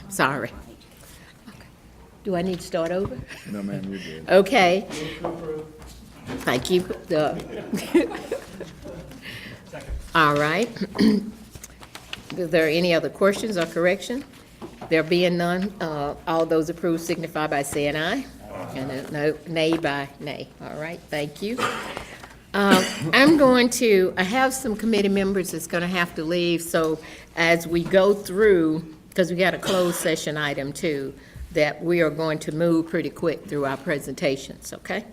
sorry. Do I need to start over? No, ma'am, you're good. Okay. Thank you. All right. Is there any other questions or correction? There being none, all those approved signify by saying aye. And no, nay by nay. All right, thank you. I have some committee members that's going to have to leave, so as we go through, because we got a closed session item too, that we are going to move pretty quick through our presentations, okay?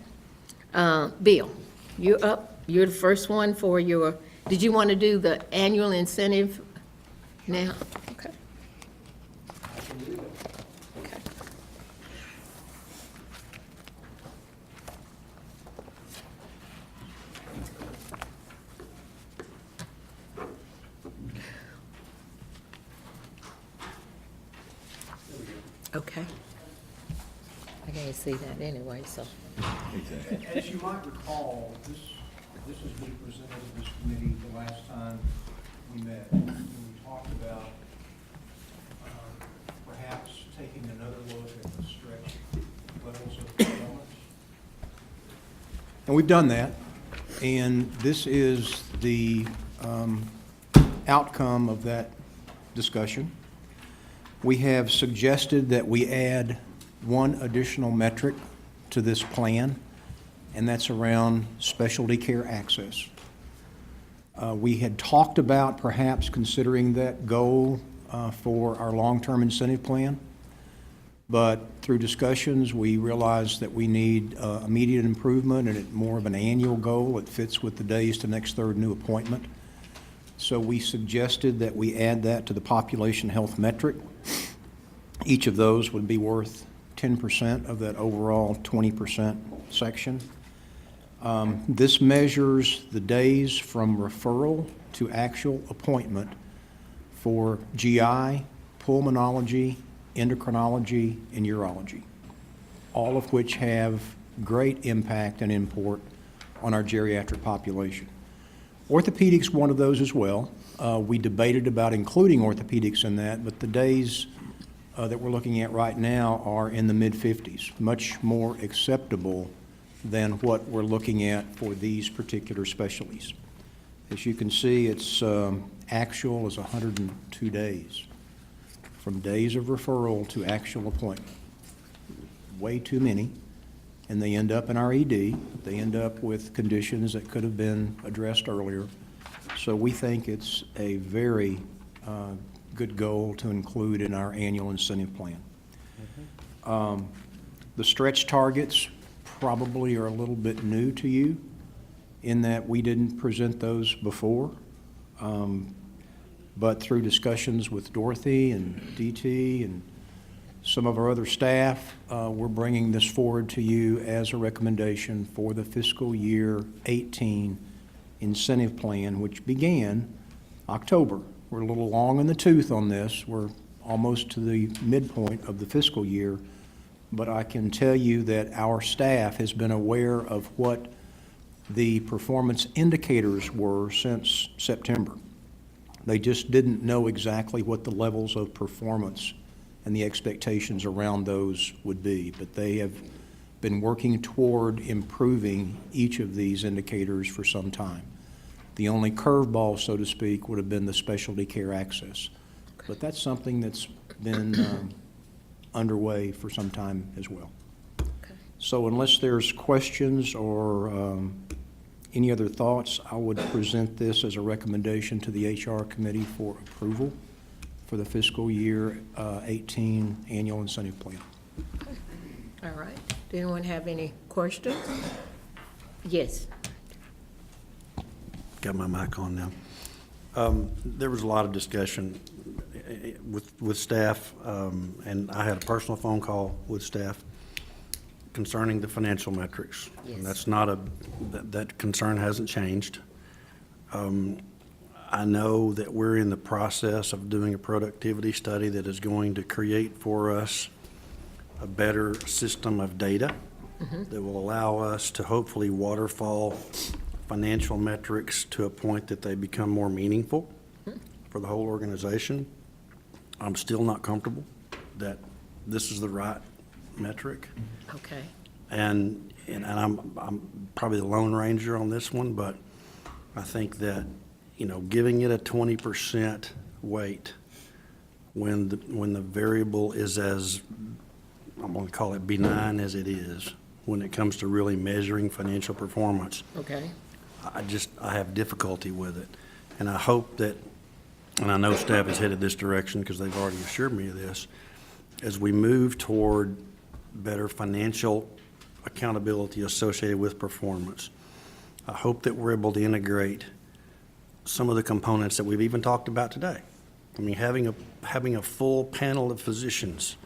Bill, you're up. You're the first one for your, did you want to do the annual incentive now? Okay. Okay. Okay. I can't see that anyway, so. As you might recall, this was being presented to this committee the last time we met, and we talked about perhaps taking another look at the stretch levels of performance. And we've done that, and this is the outcome of that discussion. We have suggested that we add one additional metric to this plan, and that's around specialty care access. We had talked about perhaps considering that goal for our long-term incentive plan, but through discussions, we realized that we need immediate improvement and more of an annual goal. It fits with the days to next third new appointment. So we suggested that we add that to the population health metric. Each of those would be worth 10% of that overall 20% section. This measures the days from referral to actual appointment for GI, pulmonology, endocrinology, and urology, all of which have great impact and import on our geriatric population. Orthopedics, one of those as well. We debated about including orthopedics in that, but the days that we're looking at right now are in the mid-50s, much more acceptable than what we're looking at for these particular specialties. As you can see, it's actual is 102 days, from days of referral to actual appointment. Way too many, and they end up in our ED. They end up with conditions that could have been addressed earlier. So we think it's a very good goal to include in our annual incentive plan. The stretch targets probably are a little bit new to you in that we didn't present those before, but through discussions with Dorothy and DT and some of our other staff, we're bringing this forward to you as a recommendation for the fiscal year 18 incentive plan, which began October. We're a little long in the tooth on this. We're almost to the midpoint of the fiscal year, but I can tell you that our staff has been aware of what the performance indicators were since September. They just didn't know exactly what the levels of performance and the expectations around those would be, but they have been working toward improving each of these indicators for some time. The only curveball, so to speak, would have been the specialty care access. But that's something that's been underway for some time as well. Okay. So unless there's questions or any other thoughts, I would present this as a recommendation to the HR committee for approval for the fiscal year 18 annual incentive plan. Okay. All right. Does anyone have any questions? Yes. Got my mic on now. There was a lot of discussion with staff, and I had a personal phone call with staff concerning the financial metrics. Yes. And that's not that concern hasn't changed. I know that we're in the process of doing a productivity study that is going to create for us a better system of data that will allow us to hopefully waterfall financial metrics to a point that they become more meaningful for the whole organization. I'm still not comfortable that this is the right metric. Okay, And I'm probably the lone ranger on this one, but I think that, giving it a 20% weight when the variable is as, I'm going to call it benign as it is, when it comes to really measuring financial performance, okay, I have difficulty with it. And I hope that, and I know staff is headed this direction because they've already assured me of this, as we move toward better financial accountability associated with performance, I hope that we're able to integrate some of the components that we've even talked about today. I mean, having a full panel of physicians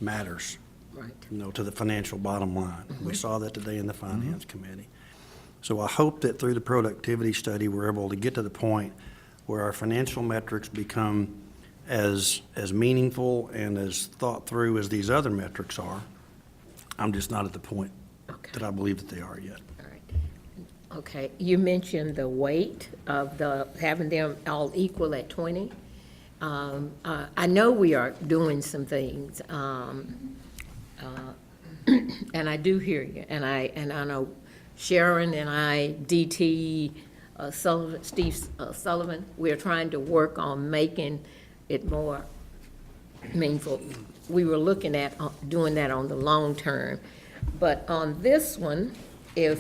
matters, right. to the financial bottom line. We saw that today in the Finance Committee. So I hope that through the productivity study, we're able to get to the point where our financial metrics become as meaningful and as thought through as these other metrics are. I'm just not at the point Okay. that I believe that they are yet. All right. Okay, you mentioned the weight of having them all equal at 20. I know we are doing some things, and I do hear you, and I know Sharon and I, DT, Sullivan, Steve Sullivan, we're trying to work on making it more meaningful. We were looking at doing that on the long term, but on this one, if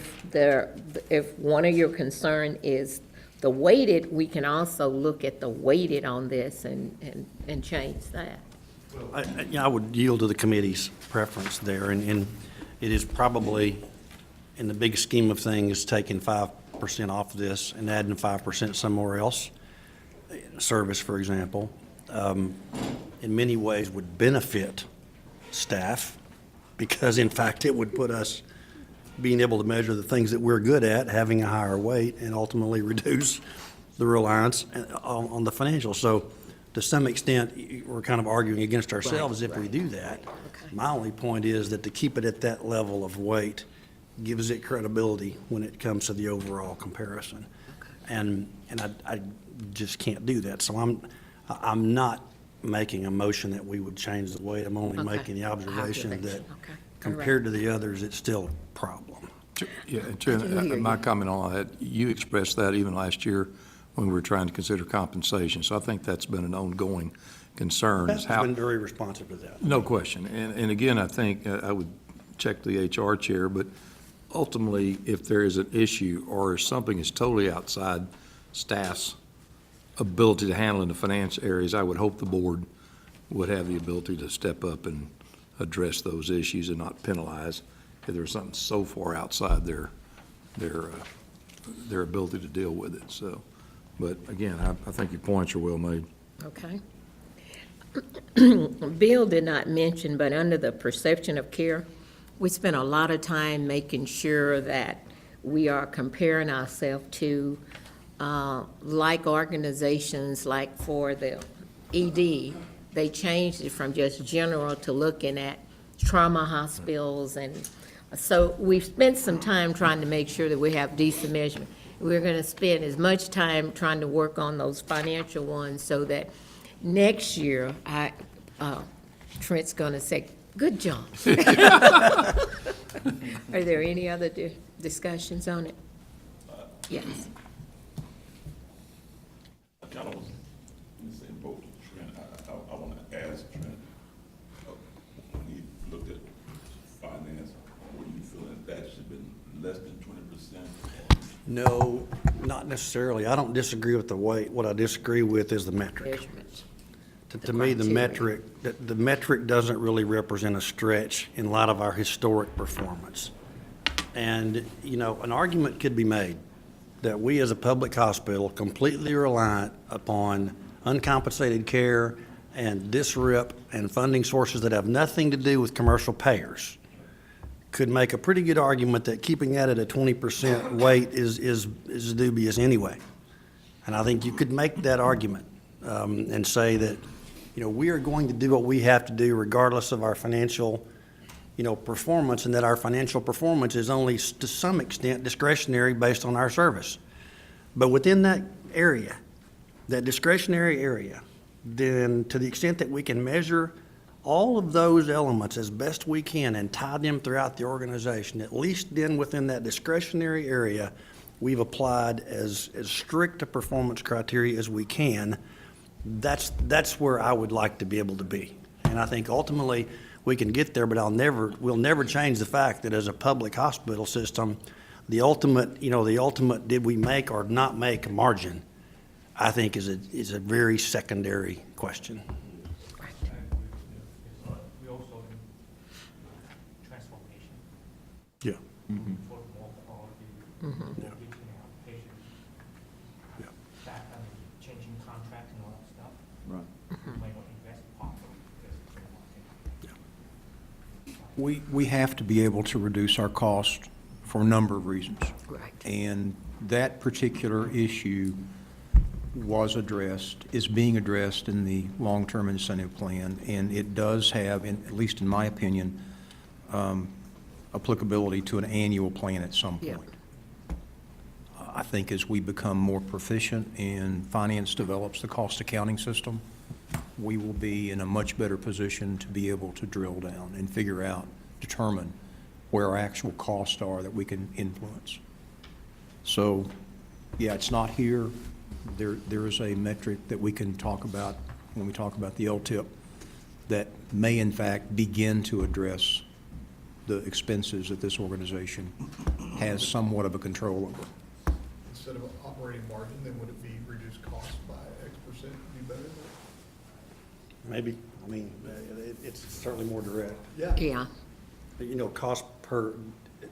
one of your concern is the weighted, we can also look at the weighted on this and change that. I would yield to the committee's preference there, and it is probably, in the big scheme of things, taking 5% off this and adding 5% somewhere else. Service, for example, in many ways would benefit staff, because in fact it would put us being able to measure the things that we're good at, having a higher weight, and ultimately reduce the reliance on the financial. So to some extent, we're kind of arguing against ourselves if we do that. Okay. My only point is that to keep it at that level of weight gives it credibility when it comes to the overall comparison. And I just can't do that. So I'm not making a motion that we would change the weight. I'm only Okay. making the observation that Okay. All right. compared to the others, it's still a problem. Yeah, and Chair, I do hear my you. comment on that, you expressed that even last year when we were trying to consider compensation. So I think that's been an ongoing concern. is Beth's how. been very responsive to that. No question. And again, I think I would check the HR chair, but ultimately, if there is an issue or something is totally outside staff's ability to handle in the finance areas, I would hope the board would have the ability to step up and address those issues and not penalize if there's something so far outside their ability to deal with it. So, but again, I think your points are well made. Okay. Bill did not mention, but under the perception of care, we spent a lot of time making sure that we are comparing ourselves to like organizations, like for the ED, they changed it from just general to looking at trauma hospitals. And so we've spent some time trying to make sure that we have decent measurement. We're going to spend as much time trying to work on those financial ones so that next year, Trent's going to say, good job. Are there any other discussions on it? Yes. I kind of was in the same boat with Trent. I want to ask Trent, when he looked at finance, were you feeling that should have been less than 20%? No, not necessarily. I don't disagree with the weight. What I disagree with is the metric. Measurements. To me, the criteria. metric, the metric doesn't really represent a stretch in light of our historic performance. And, an argument could be made that we as a public hospital, completely reliant upon uncompensated care and DSRIP and funding sources that have nothing to do with commercial payers, could make a pretty good argument that keeping that at a 20% weight is dubious anyway. And I think you could make that argument and say that, we are going to do what we have to do regardless of our financial, performance, and that our financial performance is only to some extent discretionary based on our service. But within that area, that discretionary area, then to the extent that we can measure all of those elements as best we can and tie them throughout the organization, at least then within that discretionary area, we've applied as strict a performance criteria as we can. That's where I would like to be able to be. And I think ultimately we can get there, but we'll never change the fact that as a public hospital system, the ultimate did we make or not make margin, I think is a very secondary question. We also in transformation Yeah. for more quality, more reaching out patients. Yeah. That, changing contracts and all that stuff. Right. We might want to invest properly because it's a market. We have to be able to reduce our cost for a number of reasons. Right. And that particular issue was addressed, is being addressed in the long-term incentive plan, and it does have, at least in my opinion, applicability to an annual plan at some Yeah. point. I think as we become more proficient and finance develops the cost accounting system, we will be in a much better position to be able to drill down and figure out, determine where our actual costs are that we can influence. So, yeah, it's not here. There is a metric that we can talk about when we talk about the LTIP that may in fact begin to address the expenses that this organization has somewhat of a control over. Instead of operating margin, then would it be reduced cost by X% be better? Maybe. I mean, it's certainly more direct. Yeah, Cost per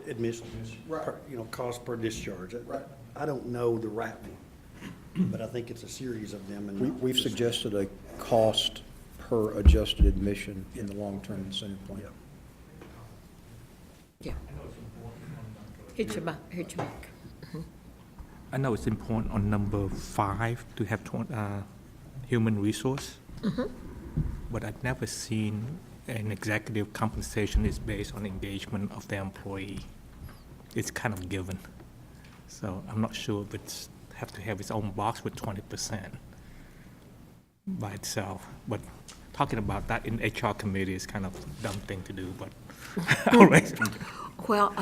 admission, Right. cost per discharge. Right. I don't know the right one, but I think it's a series of them. And We've suggested a cost per adjusted admission in the long-term incentive plan. yeah. Hit your mic. I know it's important on number 5 to have human resource, but I've never seen an executive compensation is based on engagement of the employee. It's kind of given. So I'm not sure if it's have to have its own box with 20% by itself. But talking about that in HR committee is kind of a dumb thing to do, but all right. Well,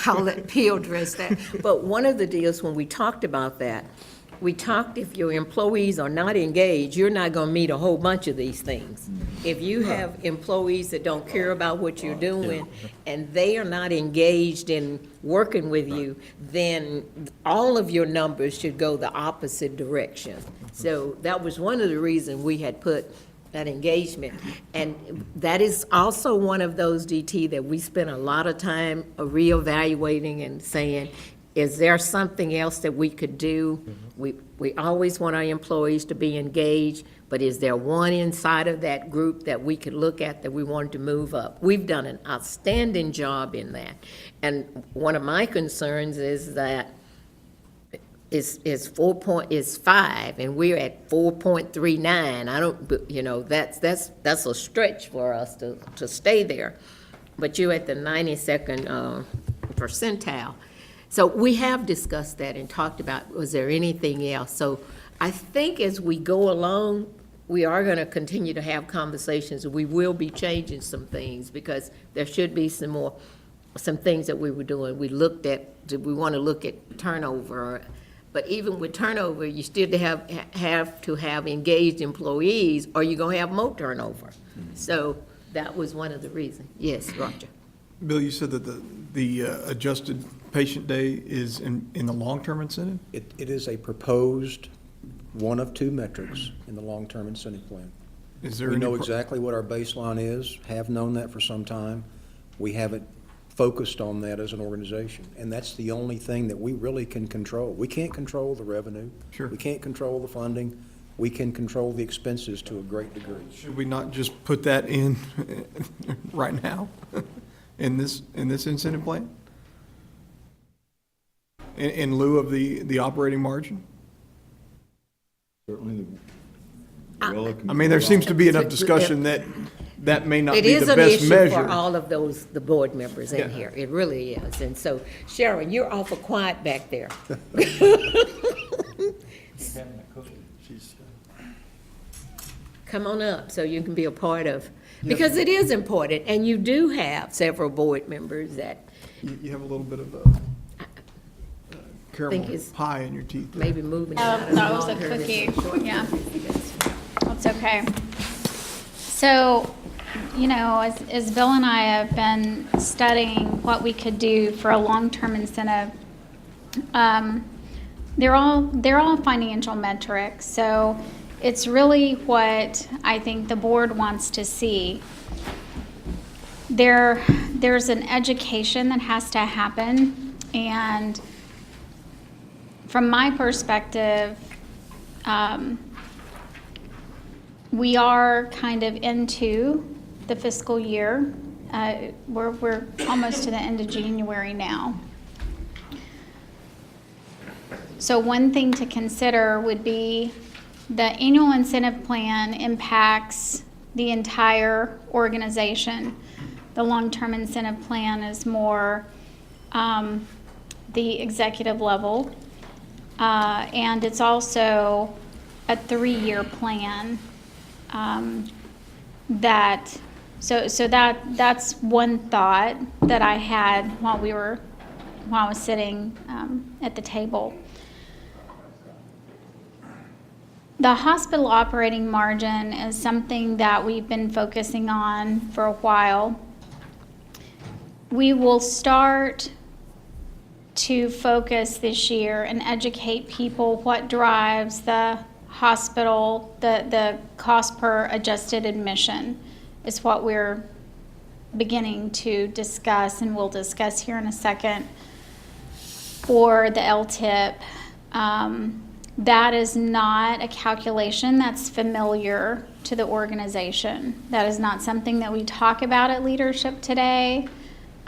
I'll let Peel address that. But one of the deals, when we talked about that, we talked if your employees are not engaged, you're not going to meet a whole bunch of these things. If you have employees that don't care about what you're doing and they are not engaged in working with you, then all of your numbers should go the opposite direction. So that was one of the reasons we had put that engagement. And that is also one of those, DT, that we spent a lot of time reevaluating and saying, is there something else that we could do? We always want our employees to be engaged, but is there one inside of that group that we could look at that we wanted to move up? We've done an outstanding job in that. And one of my concerns is that is 5, and we're at 4.39. I don't, that's a stretch for us to stay there. But you're at the 92nd percentile. So we have discussed that and talked about, was there anything else? So I think as we go along, we are going to continue to have conversations, and we will be changing some things, because there should be some things that we were doing. We want to look at turnover, but even with turnover, you still have to have engaged employees, or you're going to have more turnover. So that was one of the reasons. Yes, Roger. Bill, you said that the adjusted patient day is in the long-term incentive? It is a proposed one of 2 metrics in the long-term incentive plan. Is there We any know pro- exactly what our baseline is, have known that for some time. We haven't focused on that as an organization, and that's the only thing that we really can control. We can't control the revenue. Sure. We can't control the funding. We can control the expenses to a great degree. Should we not just put that in right now, in this incentive plan? In lieu of the operating margin? Certainly, the I mean, there seems to be enough discussion that may not It be is the an best issue measure. for all of the board members in Yeah. here. It really is. And so, Sharon, you're awful quiet back there. come on up so you can be a part of, because it is important, and you do have several board members that You have a little bit of a think caramel it's pie in your teeth. may be moving. Oh, out of that was a longer than cookie. short. Yeah. That's okay. So, you know, as Bill and I have been studying what we could do for a long-term incentive, they're all financial metrics. So it's really what I think the board wants to see. There's an education that has to happen, and from my perspective, we are kind of into the fiscal year. We're almost to the end of January now. So one thing to consider would be the annual incentive plan impacts the entire organization. The long-term incentive plan is more the executive level. And it's also a 3-year plan that's one thought that I had while I was sitting at the table. The hospital operating margin is something that we've been focusing on for a while. We will start to focus this year and educate people what drives the hospital, the cost per adjusted admission is what we're beginning to discuss, and we'll discuss here in a second. For the LTIP, that is not a calculation that's familiar to the organization. That is not something that we talk about at leadership today.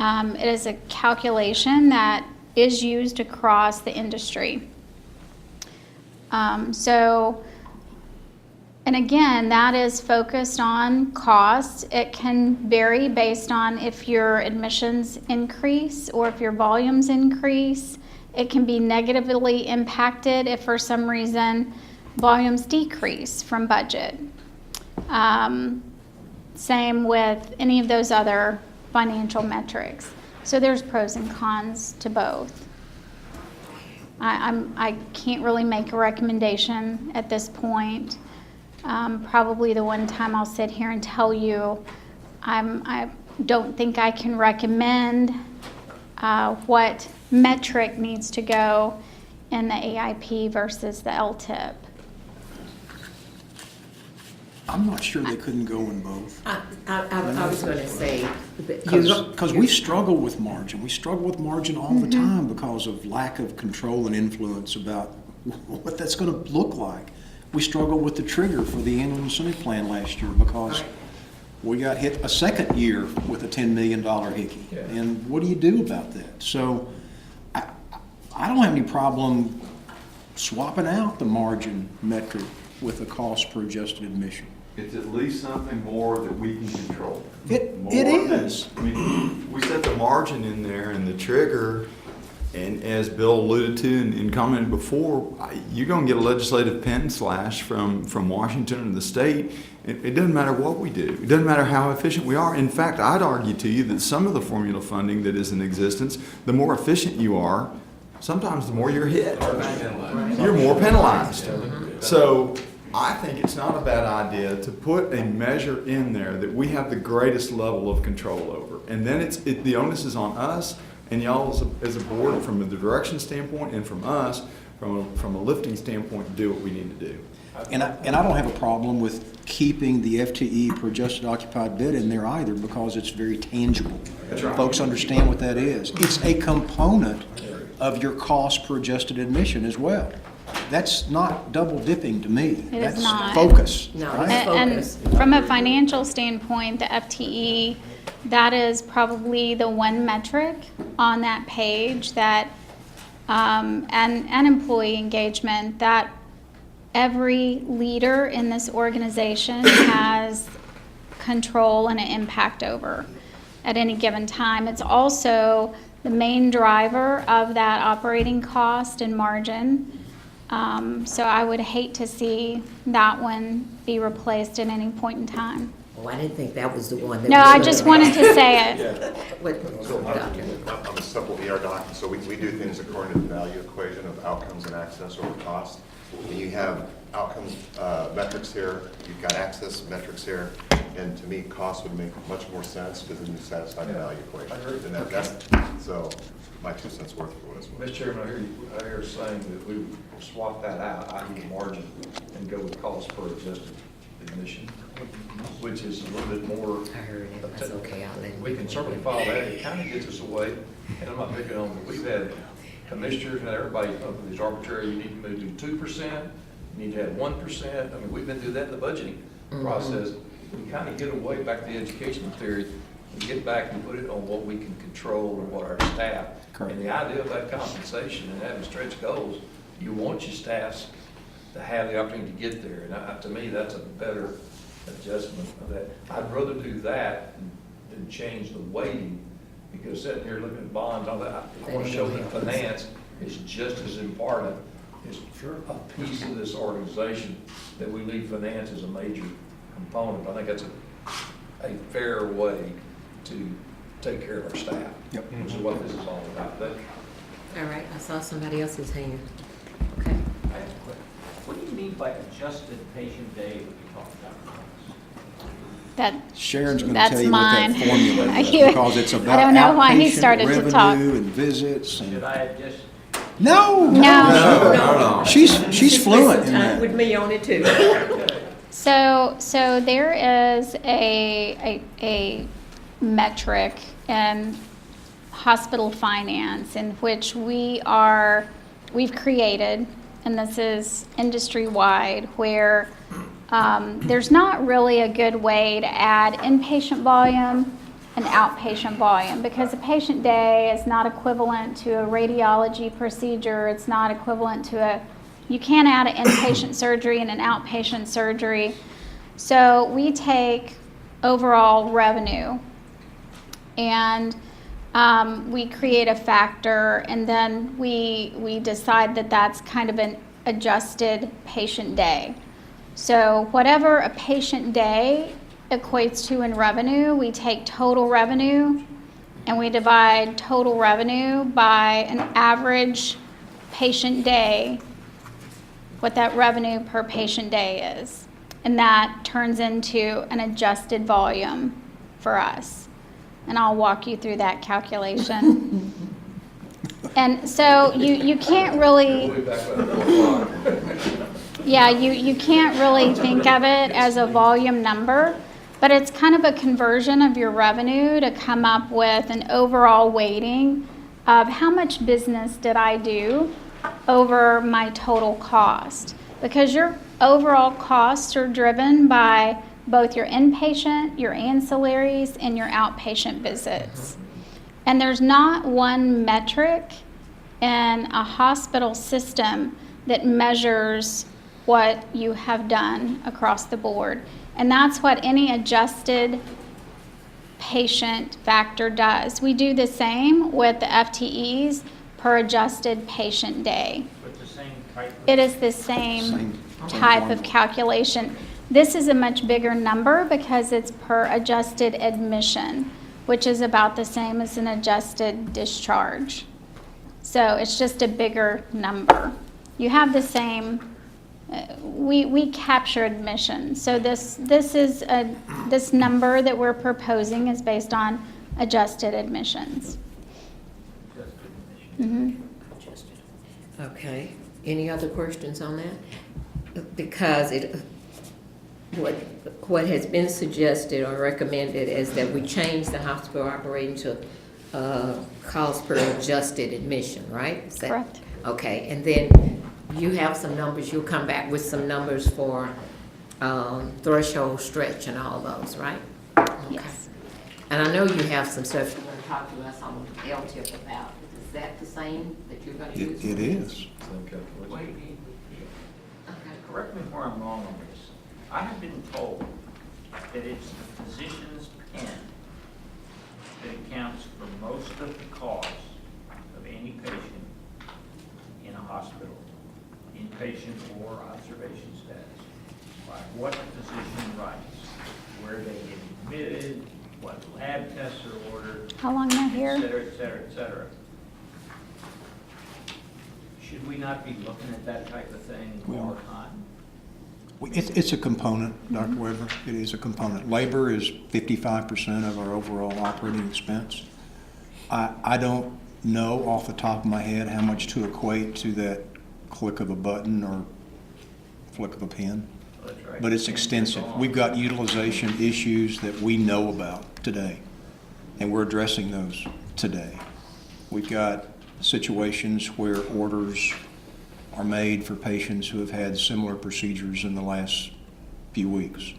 It is a calculation that is used across the industry. And again, that is focused on costs. It can vary based on if your admissions increase or if your volumes increase. It can be negatively impacted if for some reason volumes decrease from budget. Same with any of those other financial metrics. So there's pros and cons to both. I can't really make a recommendation at this point. Probably the one time I'll sit here and tell you I don't think I can recommend what metric needs to go in the AIP versus the LTIP. I'm not sure they couldn't go in both. I was going to say, Because we struggle with margin. We struggle with margin all the time because of lack of control and influence about what that's going to look like. We struggled with the trigger for the annual incentive plan last year because we got hit a second year with a $10 million hickey. Yeah. And what do you do about that? So I don't have any problem swapping out the margin metric with the cost per adjusted admission. It's at least something more that we can control. It More than- is. I mean, we set the margin in there and the trigger, and as Bill alluded to and commented before, you're gonna get a legislative pen slash from Washington and the state. It doesn't matter what we do. It doesn't matter how efficient we are. In fact, I'd argue to you that some of the formula funding that is in existence, the more efficient you are, sometimes the more you're hit. You're more penalized. So I think it's not a bad idea to put a measure in there that we have the greatest level of control over. And then the onus is on us and y'all as a board from the direction standpoint and from us from a lifting standpoint to do what we need to do. And I don't have a problem with keeping the FTE per adjusted occupied bed in there either because it's very tangible. That's right. Folks understand what that is. It's a component of your cost per adjusted admission as well. That's not double dipping to me. It is not. That's focus. No, right? it's focus. And from a financial standpoint, the FTE, that is probably the one metric on that page that, and employee engagement, that every leader in this organization has control and an impact over at any given time. It's also the main driver of that operating cost and margin. So I would hate to see that one be replaced at any point in time. Oh, I didn't think that was the one that. No, I just wanted to say it. So I'm a simple ER doc, so we do things according to the value equation of outcomes and access over cost. And you have outcomes metrics here, you've got access metrics here, and to me, cost would make much more sense because then you satisfy the value equation. And that's, so my 2 cents worth for what it's worth. Mr. Chairman, I hear saying that we swap that out, i.e. margin, and go with cost per adjusted admission, which is a little bit more. I heard it, that's okay, I'll let him. We can certainly follow that, it kind of gets us away, and I'm not picking on, we've had commissioners and everybody come up with these arbitrary, you need to move to 2%, you need to have 1%, I mean, we've been through that in the budgeting process. We kind of get away back to the educational theory, and get back and put it on what we can control and what our staff. And the idea of that compensation and having stretch goals, you want your staffs to have the opportunity to get there. And to me, that's a better adjustment of that. I'd rather do that than change the weighting, because sitting here looking at bonds, all that, I want to show that finance is just as important as a piece of this organization, that we leave finance as a major component. I think that's a fair way to take care of our staff, which is what this is all about. But All right, I saw somebody else's hand. Okay. I have a question. What do you mean by adjusted patient day when you talk about costs? Sharon's going to That's tell you mine. what that formula is, You- because it's about I don't know why he outpatient started to talk. revenue and visits Should and, I have just, no. No. She's fluent in Time that. with me on it too. So there is a metric in hospital finance in which we've created, and this is industry-wide, where there's not really a good way to add inpatient volume and outpatient volume, because a patient day is not equivalent to a radiology procedure. It's not equivalent to you can't add an inpatient surgery and an outpatient surgery. So we take overall revenue and we create a factor, and then we decide that that's kind of an adjusted patient day. So whatever a patient day equates to in revenue, we take total revenue and we divide total revenue by an average patient day, what that revenue per patient day is. And that turns into an adjusted volume for us. And I'll walk you through that calculation. And so you can't really, we'll be back by 4 o'clock. yeah, you can't really think of it as a volume number, but it's kind of a conversion of your revenue to come up with an overall weighting of how much business did I do over my total cost. Because your overall costs are driven by both your inpatient, your ancillaries, and your outpatient visits. And there's not one metric in a hospital system that measures what you have done across the board. And that's what any adjusted patient factor does. We do the same with the FTEs per adjusted patient day. with the same type of? It is the same type of calculation. This is a much bigger number because it's per adjusted admission, which is about the same as an adjusted discharge. So it's just a bigger number. You have the same, we capture admission. So this number that we're proposing is based on adjusted admissions. Adjusted admission. Okay, any other questions on that? Because what has been suggested or recommended is that we change the hospital operating to cost per adjusted admission, right? Is that- Correct. Okay, and then you have some numbers, you'll come back with some numbers for threshold, stretch, and all those, right? Yes. And I know you have some stuff you're going to talk to us on LTIP about. Is that the same that you're going to use? It is. Same calculation. Wait, Okay. correct me where I'm wrong on this. I have been told that it's the physician's pen that accounts for most of the costs of any patient in a hospital, inpatient patient or observation status. Like what the physician writes, where they get admitted, what lab tests are ordered, How long they're et here? cetera, et cetera, et cetera. Should we not be looking at that type of thing all the time? It's a component, Dr. Weber. It is a component. Labor is 55% of our overall operating expense. I don't know off the top of my head how much to equate to that click of a button or flick of a pen, That's right. but it's extensive. We've got utilization issues that we know about today, and we're addressing those today. We've got situations where orders are made for patients who have had similar procedures in the last few weeks.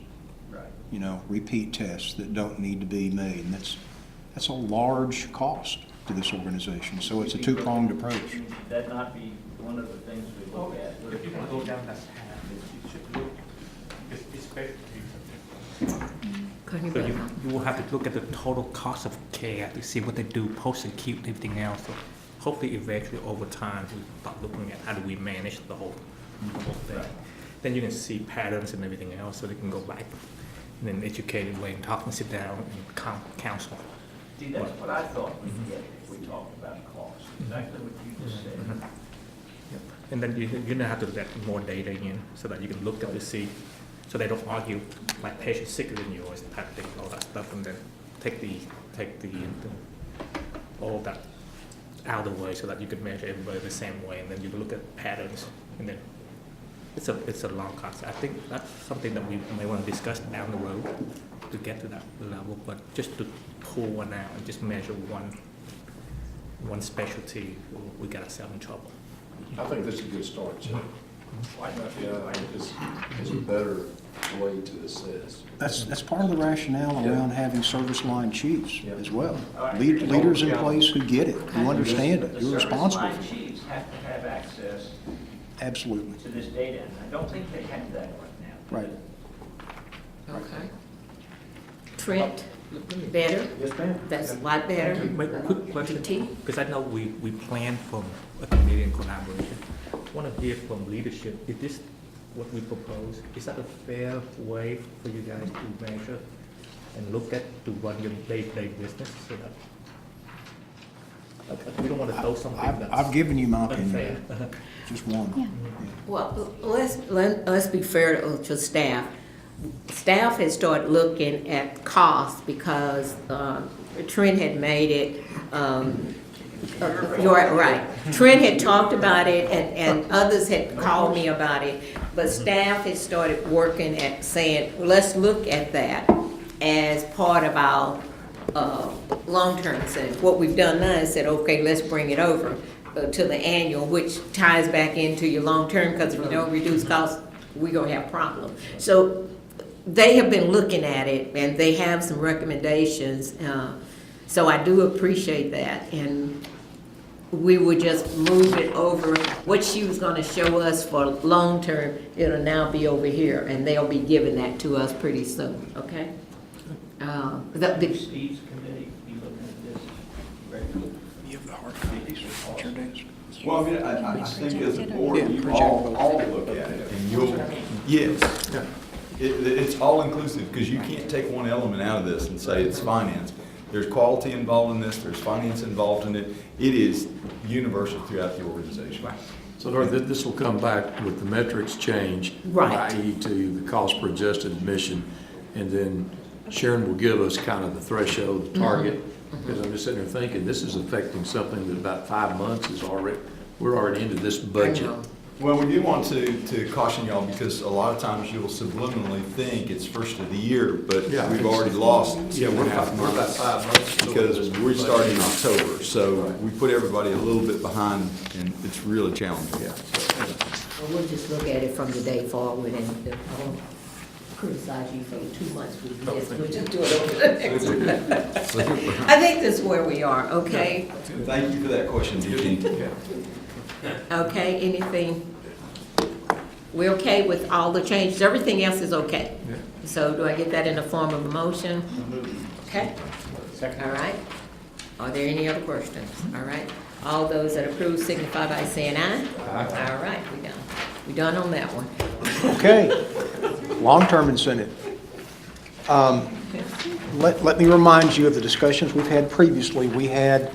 Right. You know, repeat tests that don't need to be made, and that's a large cost to this organization. So it's a two-pronged approach. Should that not be one of the things we look at? If you want to go down that path, you should look, it's basically, so you will have to look at the total cost of care to see what they do post-acute and everything else. So hopefully eventually over time, we start looking at how do we manage the whole thing. Then you can see patterns and everything else, so they can go back in an educated way and talk and sit down and counsel. See, that's what I thought we'd get if we talked about cost, exactly what you just said. Yep. And then you're gonna have to let more data in so that you can look at the see, so they don't argue like patient sicker than yours, type thing, all that stuff, and then take all that out of the way so that you can measure everybody the same way, and then you look at patterns, and then it's a long concept. I think that's something that we may want to discuss down the road to get to that level, but just to pull one out and just measure one specialty, we got ourselves in trouble. I think this is a good start, Jim. Yeah, I think this is a better way to assess. That's part of the rationale around having service line chiefs as well. Right. Leaders in place who get it, who understand it, who are responsible The service for line it. chiefs have to have access Absolutely. to this data, and I don't think they have that right now. Right. Okay. Trent, better? Yes, ma'am. That's a lot better. Wait, quick question, PT? because I know we planned from a committee and collaboration. Want to hear from leadership, is this what we propose? Is that a fair way for you guys to measure and look at to run your day-to-day business so that we don't want to throw something that's I've given you my unfair? opinion, just one. Yeah. Well, let's be fair to staff. Staff has started looking at costs because Trent had made it, you're right. Trent had talked about it and others had called me about it, but staff had started working at saying, well, let's look at that as part of our long-term savings. What we've done now is said, okay, let's bring it over to the annual, which ties back into your long-term, because if you don't reduce costs, we're gonna have problems. So they have been looking at it and they have some recommendations. So I do appreciate that, and we would just move it over. What she was gonna show us for long-term, it'll now be over here, and they'll be giving that to us pretty soon, okay? Steve's committee be looking at this regularly. You have the hard copies at your desk. Well, I mean, I think as a board, you all look at it, and you'll, yes. It's all inclusive, because you can't take one element out of this and say it's finance. There's quality involved in this, there's finance involved in it. It is universal throughout the organization. So Dorothy, this will come back with the metrics change. Right. I.e. to the cost per adjusted admission, and then Sharon will give us kind of the threshold, the target. Because I'm just sitting there thinking, this is affecting something that about 5 months is already, we're already into this budget. Well, we do want to caution y'all, because a lot of times you'll subliminally think it's first of the year, but Yeah. we've already lost Yeah, we're about 5 months. because we're starting in October. So we put everybody a little bit behind, and it's really challenging. Yeah. Well, we'll just look at it from the day forward, and I won't criticize you for the 2 months we missed. We'll just do it over the next one. I think that's where we are, okay? Thank you for that question, DT. Okay, anything? We're okay with all the changes? Everything else is okay? Yeah. So do I get that in the form of a motion? Okay? All right. Are there any other questions? All right. All those that approve signify by saying aye. Aye. All right, we done. We done on that one. Okay, long-term incentive. Let me remind you of the discussions we've had previously. We had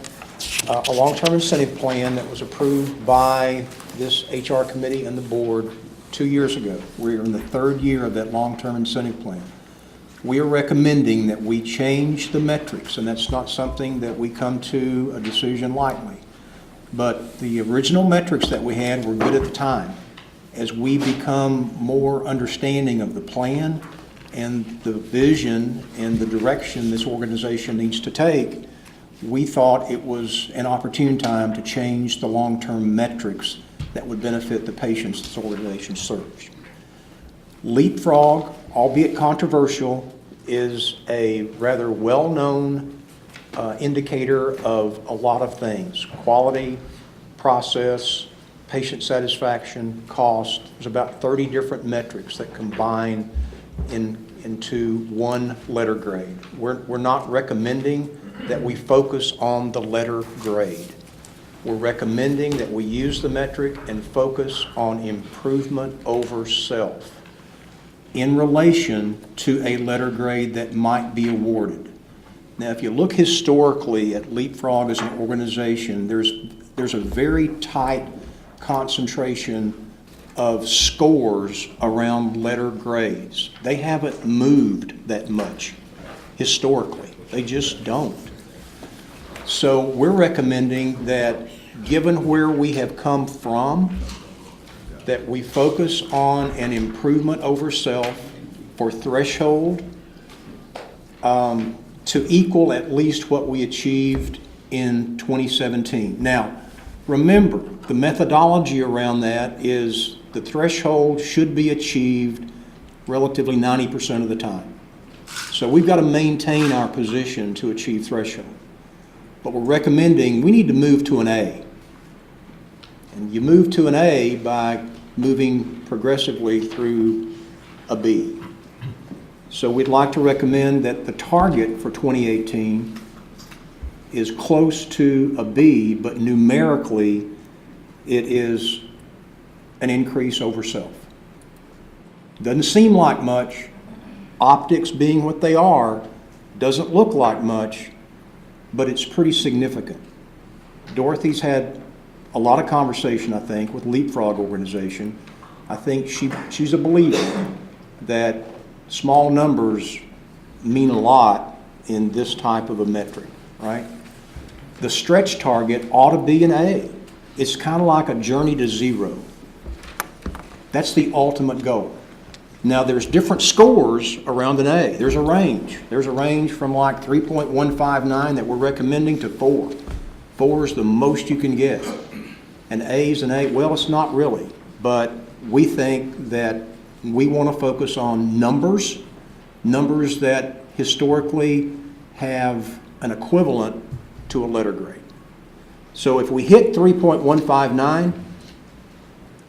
a long-term incentive plan that was approved by this HR committee and the board 2 years ago. We're in the third year of that long-term incentive plan. We are recommending that we change the metrics, and that's not something that we come to a decision lightly. But the original metrics that we had were good at the time. As we become more understanding of the plan and the vision and the direction this organization needs to take, we thought it was an opportune time to change the long-term metrics that would benefit the patients this organization serves. Leapfrog, albeit controversial, is a rather well-known indicator of a lot of things: quality, process, patient satisfaction, cost. There's about 30 different metrics that combine into one letter grade. We're not recommending that we focus on the letter grade. We're recommending that we use the metric and focus on improvement over self in relation to a letter grade that might be awarded. Now, if you look historically at Leapfrog as an organization, there's a very tight concentration of scores around letter grades. They haven't moved that much historically. They just don't. So we're recommending that, given where we have come from, that we focus on an improvement over self for threshold to equal at least what we achieved in 2017. Now, remember, the methodology around that is the threshold should be achieved relatively 90% of the time. So we've got to maintain our position to achieve threshold. But we're recommending we need to move to an A. And you move to an A by moving progressively through a B. So we'd like to recommend that the target for 2018 is close to a B, but numerically it is an increase over self. Doesn't seem like much. Optics being what they are, doesn't look like much, but it's pretty significant. Dorothy's had a lot of conversation, I think, with Leapfrog organization. I think she's a believer that small numbers mean a lot in this type of a metric, right? The stretch target ought to be an A. It's kind of like a journey to zero. That's the ultimate goal. Now, there's different scores around an A. There's a range. There's a range from like 3.159 that we're recommending to 4. 4 is the most you can get. An A is an A. Well, it's not really. But we think that we want to focus on numbers that historically have an equivalent to a letter grade. So if we hit 3.159,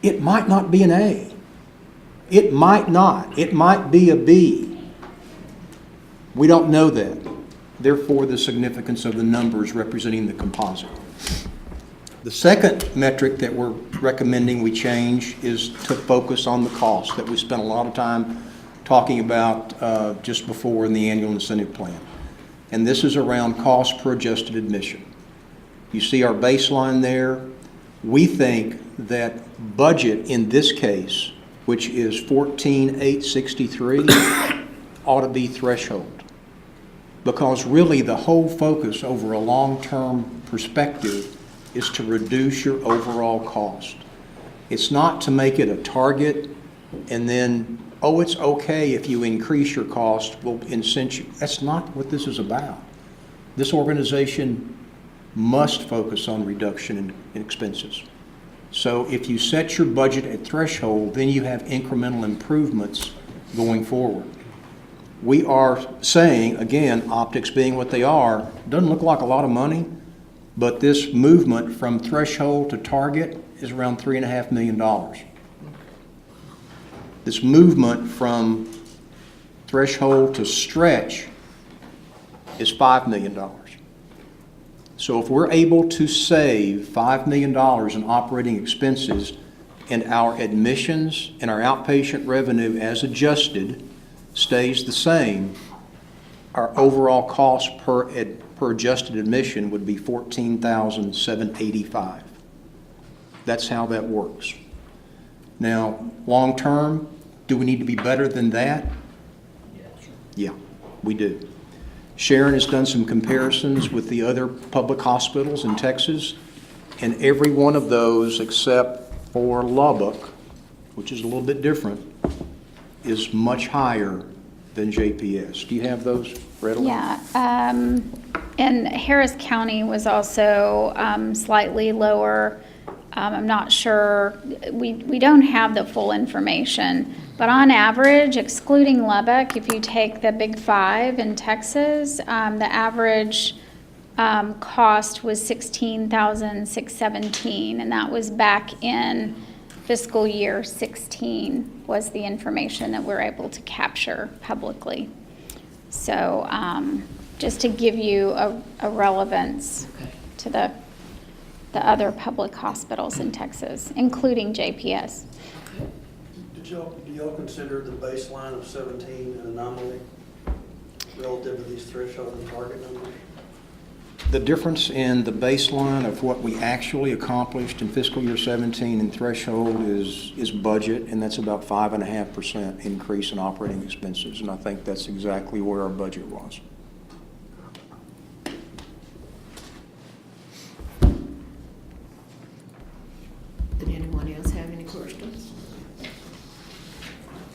it might not be an A. It might not. It might be a B. We don't know that. Therefore, the significance of the numbers representing the composite. The second metric that we're recommending we change is to focus on the cost that we spent a lot of time talking about just before in the annual incentive plan. And this is around cost per adjusted admission. You see our baseline there. We think that budget in this case, which is 14,863, ought to be threshold. Because really the whole focus over a long-term perspective is to reduce your overall cost. It's not to make it a target and then, oh, it's okay if you increase your cost, we'll incent you. That's not what this is about. This organization must focus on reduction in expenses. So if you set your budget at threshold, then you have incremental improvements going forward. We are saying, again, optics being what they are, doesn't look like a lot of money, but this movement from threshold to target is around $3.5 million. This movement from threshold to stretch is $5 million. So if we're able to save $5 million in operating expenses and our admissions and our outpatient revenue as adjusted stays the same, our overall cost per adjusted admission would be $14,785. That's how that works. Now, long-term, do we need to be better than that? Yeah, we do. Sharon has done some comparisons with the other public hospitals in Texas, and every one of those except for Lubbock, which is a little bit different, is much higher than JPS. Do you have those readily? Yeah, and Harris County was also slightly lower. I'm not sure, we don't have the full information, but on average, excluding Lubbock, if you take the big five in Texas, the average cost was $16,617, and that was back in fiscal year 16 was the information that we're able to capture publicly. So just to give you a relevance to the other public hospitals in Texas, including JPS. Do y'all consider the baseline of 17 an anomaly relative to these threshold and target numbers? The difference in the baseline of what we actually accomplished in fiscal year 17 and threshold is budget, and that's about 5.5% increase in operating expenses, and I think that's exactly where our budget was. Did anyone else have any questions?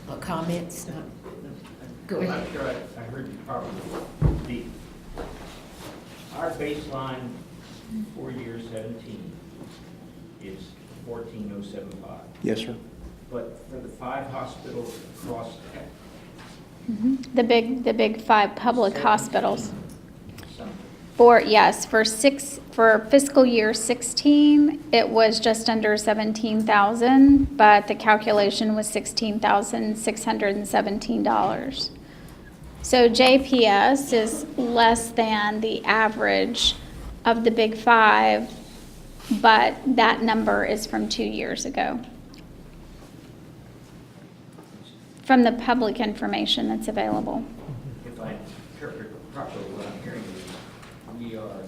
Or comments? No. Go ahead. I'm sure I heard you properly. Our baseline for year 17 is 14,075. Yes, sir. But for the 5 hospitals across The big five public hospitals. some, For fiscal year 16, it was just under 17,000, but the calculation was $16,617. So JPS is less than the average of the big five, but that number is from 2 years ago. From the public information that's available. if I interpret properly what I'm hearing is we are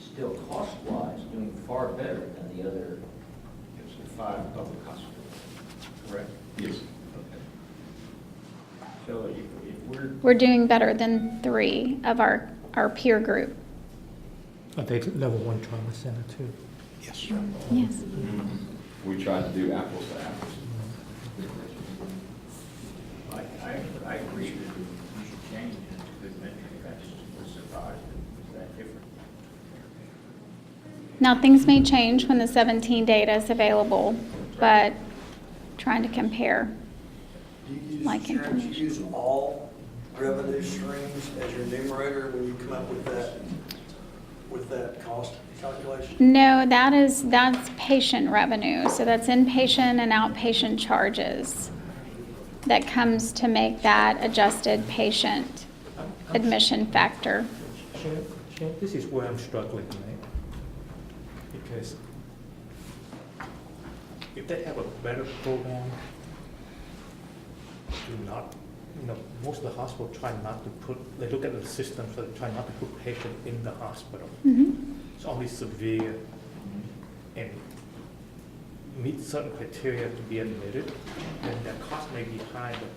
still cost-wise doing far better than the other 5 public hospitals, correct? Yes. Okay. So if We're doing better than 3 of our peer group. Are they level 1 trauma center too? Yes. Yes. We tried to do apples to apples. I agree that we should change it to good metric. I just was surprised it was that different. Now, things may change when the 17 data is available, but trying to compare. Do you use, Like Sharon, do you information. use all revenue streams as your numerator when you come up with that cost calculation? No, that's patient revenue. So that's inpatient and outpatient charges that comes to make that adjusted patient admission factor. Sharon, this is where I'm struggling, right? Because if they have a better program, most of the hospitals try not to they look at the system, so they try not to put patient in the hospital. It's only severe and meet certain criteria to be admitted, then the cost may be high, but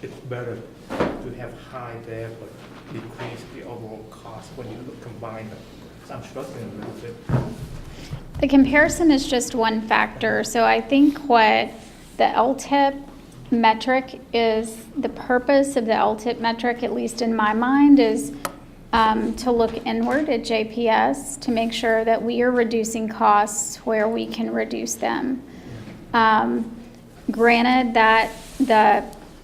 it's better to have high there, but decrease the overall cost when you combine them. So I'm struggling a little bit. The comparison is just one factor. So I think what the LTIP metric is, the purpose of the LTIP metric, at least in my mind, is to look inward at JPS to make sure that we are reducing costs where we can reduce them. Granted that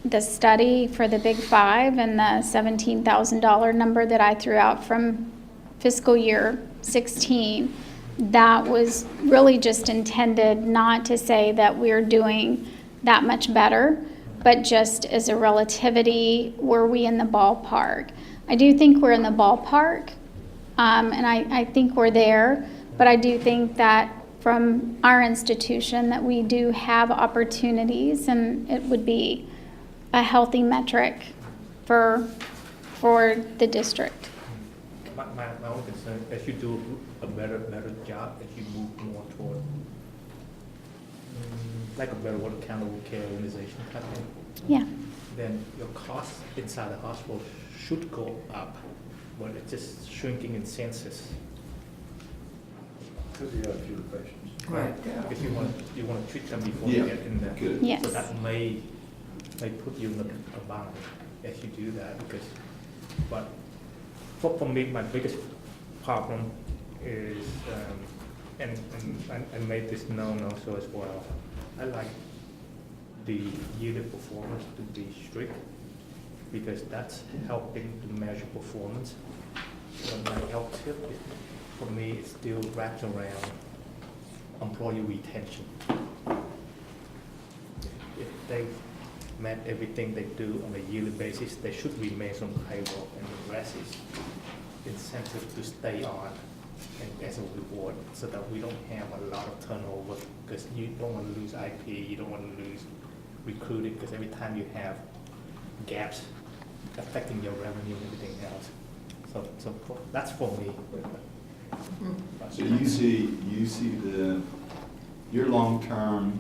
the study for the big five and the $17,000 number that I threw out from fiscal year 16, that was really just intended not to say that we're doing that much better, but just as a relativity, were we in the ballpark? I do think we're in the ballpark, and I think we're there, but I do think that from our institution that we do have opportunities, and it would be a healthy metric for the district. My only concern, as you do a better job, as you move more toward, like a better water accountable care organization type thing, Yeah. then your costs inside the hospital should go up, but it's just shrinking in census. Because you have fewer patients. Right. Because you want to treat them before Yeah, they get in there. good. Yes. So that may put you in a bind as you do that, because, but for me, my biggest problem is, and I made this known also as well, I like the yearly performance to be strict, because that's helping to measure performance. But my health tip, for me, it still wraps around employee retention. If they met everything they do on a yearly basis, they should remain on payroll, and the rest is incentive to stay on and as a reward, so that we don't have a lot of turnover, because you don't want to lose IP, you don't want to lose recruiting, because every time you have gaps affecting your revenue and everything else. That's for me. So you see your long-term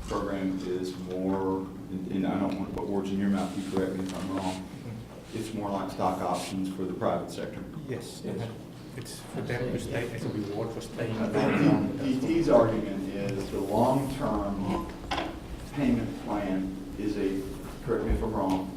program is more, and I don't want to put words in your mouth, you correct me if I'm wrong, it's more like stock options for the private sector. Yes. It's for them to stay as a reward for staying. I think ET's argument is the long-term payment plan is correct me if I'm wrong,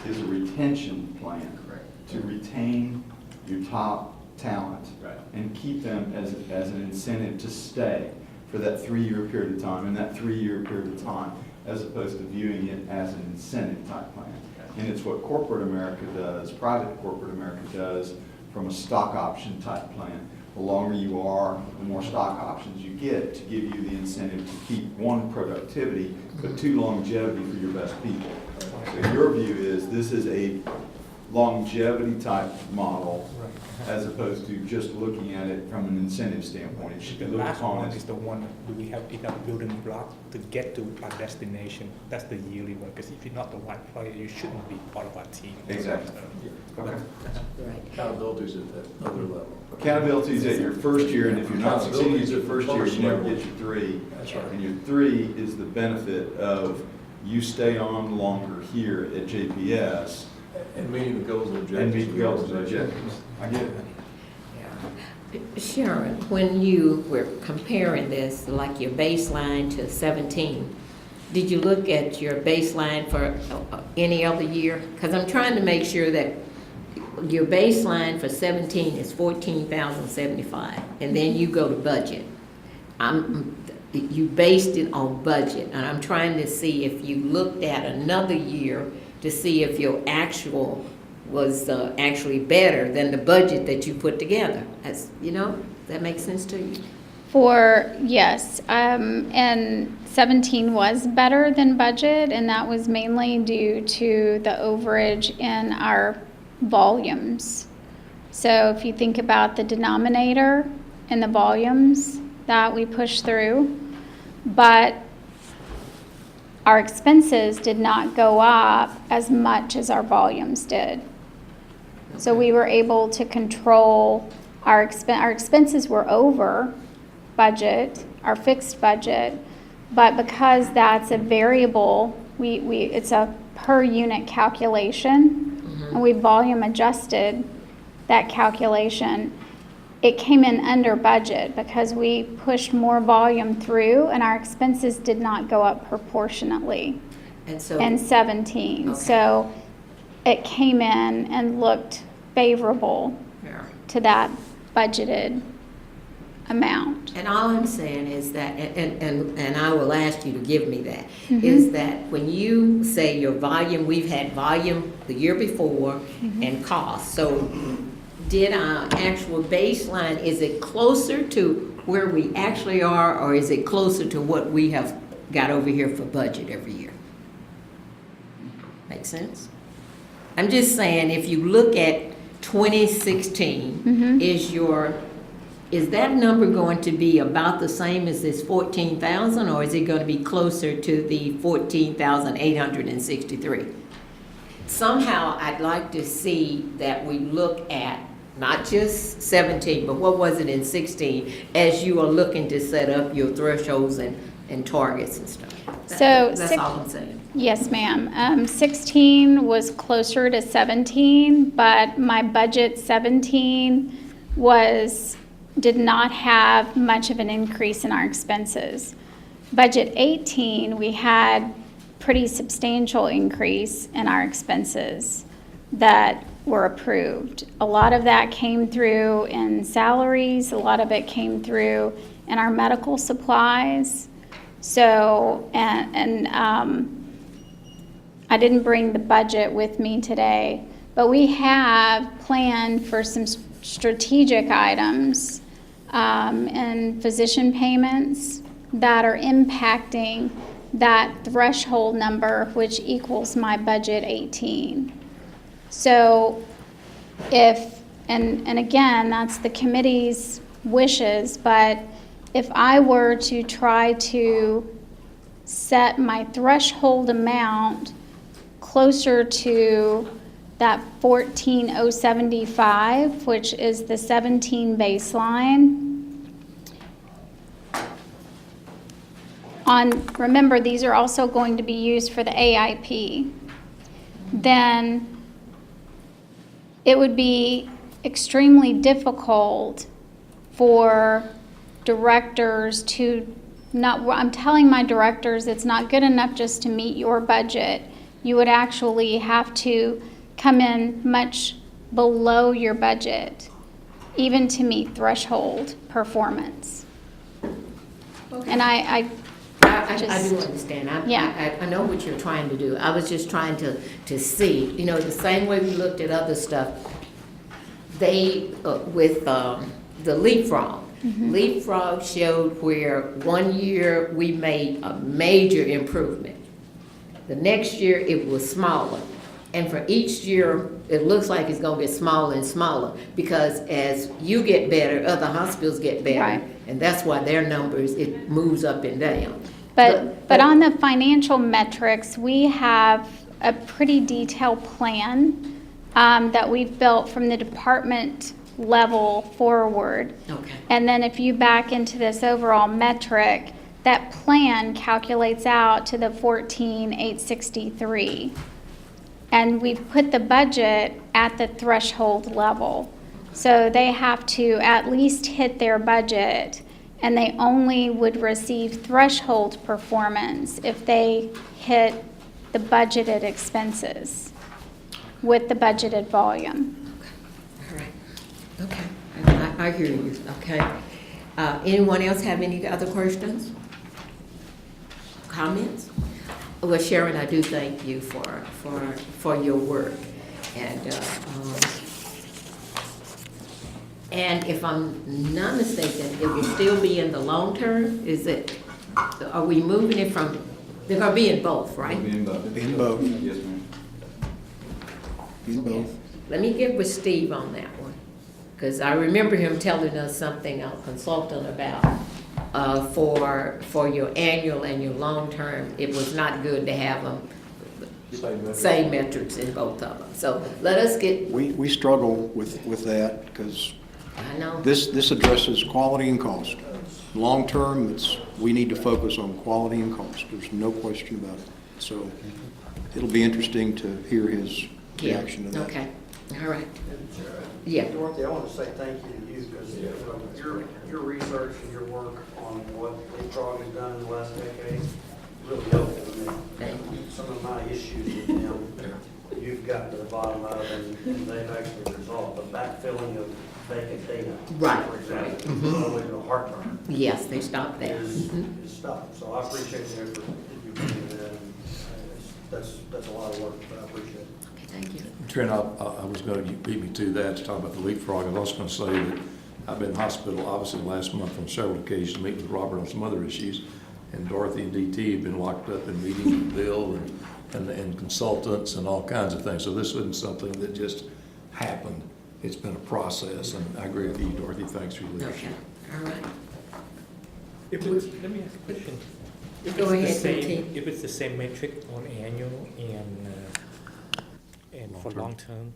is a retention plan. Correct. To retain your top talent. Right. And keep them as an incentive to stay for that 3-year period of time, and that 3-year period of time, as opposed to viewing it as an incentive type plan. And it's what corporate America does, private corporate America does, from a stock option type plan. The longer you are, the more stock options you get to give you the incentive to keep, 1, productivity, but 2, longevity for your best people. So your view is this is a longevity type model, as opposed to just looking at it from an incentive standpoint. It should be The looked last upon one as is the one that we have enough building block to get to our destination. That's the yearly one, because if you're not the right player, you shouldn't be part of our team. Exactly. But- Okay. Right. Accountability's at that other level. Accountability is at your first year, and if you're not succeeding at your first year, you never Accountability get your 3. That's right. And your 3 is the benefit of you stay on longer here at JPS And meeting the goals and objectives. and meet of the goals and organization. objectives. I get it. Sharon, when you were comparing this, like your baseline to 17, did you look at your baseline for any other year? Because I'm trying to make sure that your baseline for 17 is 14,075, and then you go to budget. You based it on budget, and I'm trying to see if you looked at another year to see if your actual was actually better than the budget that you put together. As you know, that makes sense to you? Yes, and 17 was better than budget, and that was mainly due to the overage in our volumes. So if you think about the denominator and the volumes that we pushed through, but our expenses did not go up as much as our volumes did. So we were able to control our expenses were over budget, our fixed budget, but because that's a variable, it's a per unit calculation, and we volume adjusted that calculation, it came in under budget because we pushed more volume through and our expenses did not go up proportionately And so, in 17. Okay. So it came in and looked favorable yeah. to that budgeted amount. And all I'm saying is that, and I will ask you to give me that, is that when you say your volume, we've had volume the year before and cost. So did our actual baseline, is it closer to where we actually are, or is it closer to what we have got over here for budget every year? Make sense? I'm just saying, if you look at 2016, is your is that number going to be about the same as this 14,000, or is it going to be closer to the 14,863? Somehow, I'd like to see that we look at not just 17, but what was it in 16, as you are looking to set up your thresholds and targets and stuff. So That's all I'm saying. Yes, ma'am. 16 was closer to 17, but my budget 17 did not have much of an increase in our expenses. Budget 18, we had pretty substantial increase in our expenses that were approved. A lot of that came through in salaries, a lot of it came through in our medical supplies. So, I didn't bring the budget with me today, but we have planned for some strategic items and physician payments that are impacting that threshold number, which equals my budget 18. So and again, that's the committee's wishes, but if I were to try to set my threshold amount closer to that 14,075, which is the 17 baseline. Remember, these are also going to be used for the AIP. Then it would be extremely difficult for directors to I'm telling my directors it's not good enough just to meet your budget. You would actually have to come in much below your budget, even to meet threshold performance. Okay. And I do understand. I know what you're trying to do. I was just trying to see, the same way we looked at other stuff, with the leapfrog. Mm-hmm. Leapfrog showed where one year we made a major improvement. The next year it was smaller. And for each year, it looks like it's gonna get smaller and smaller, because as you get better, other hospitals get better. Right. And that's why their numbers, it moves up and down. But on the financial metrics, we have a pretty detailed plan that we've built from the department level forward. Okay. And then if you back into this overall metric, that plan calculates out to the 14,863. And we've put the budget at the threshold level. So they have to at least hit their budget, and they only would receive threshold performance if they hit the budgeted expenses with the budgeted volume. All right. Okay. I hear you. Okay. Anyone else have any other questions? Comments? Well, Sharon, I do thank you for your work, and if I'm not mistaken, it will still be in the long term. Are we moving it from? They're gonna be in both, right? In both. Yes, ma'am. In both. Let me get with Steve on that one, because I remember him telling us something, our consultant, about for your annual and your long term. It was not good to have them same metrics in both of them. So let us get. We struggle with that because I know. this addresses quality and cost. Long term, we need to focus on quality and cost. There's no question about it. So it'll be interesting to hear his reaction to that. Okay. All right. Yeah. Dorothy, I want to say thank you to you, because your research and your work on what Leapfrog has done in the last decade really helpful to me. Thank you. Some of my issues with them, you've gotten to the bottom of, and they've actually resolved. The backfilling of vacant data, Right, for example, right. Mhm. always a heartburn. Yes, they stopped that. Is stopped. So I appreciate the effort that you put into that. And that's a lot of work, but I appreciate it. Okay, thank you. Trent, I was going to, you beat me to that, to talk about the leapfrog. I was also going to say that I've been in hospital, obviously, last month on several occasions, meeting with Robert on some other issues, and Dorothy and DT have been locked up in meetings with Bill and consultants and all kinds of things. So this wasn't something that just happened. it's been a process, and I agree with you, Dorothy, thanks for your Okay, leadership. all right. If it's, let me ask a question. If Go it's the ahead, same, Keith. if it's the same metric on annual and for long term,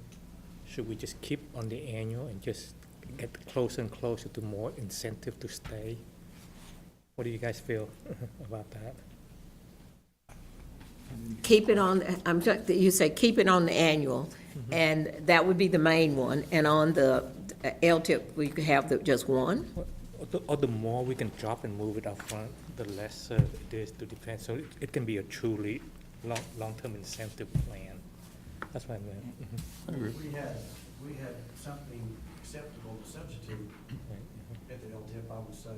should we just keep on the annual and just get closer and closer to more incentive to stay? What do you guys feel about that? Keep it on, you say keep it on the annual, and that would be the main one, and on the LTIP, we could have just one? Or the more we can drop and move it up front, the less it is to depend. So it can be a truly long-term incentive plan. That's what I meant. We had something acceptable to substitute at the LTIP, I would say,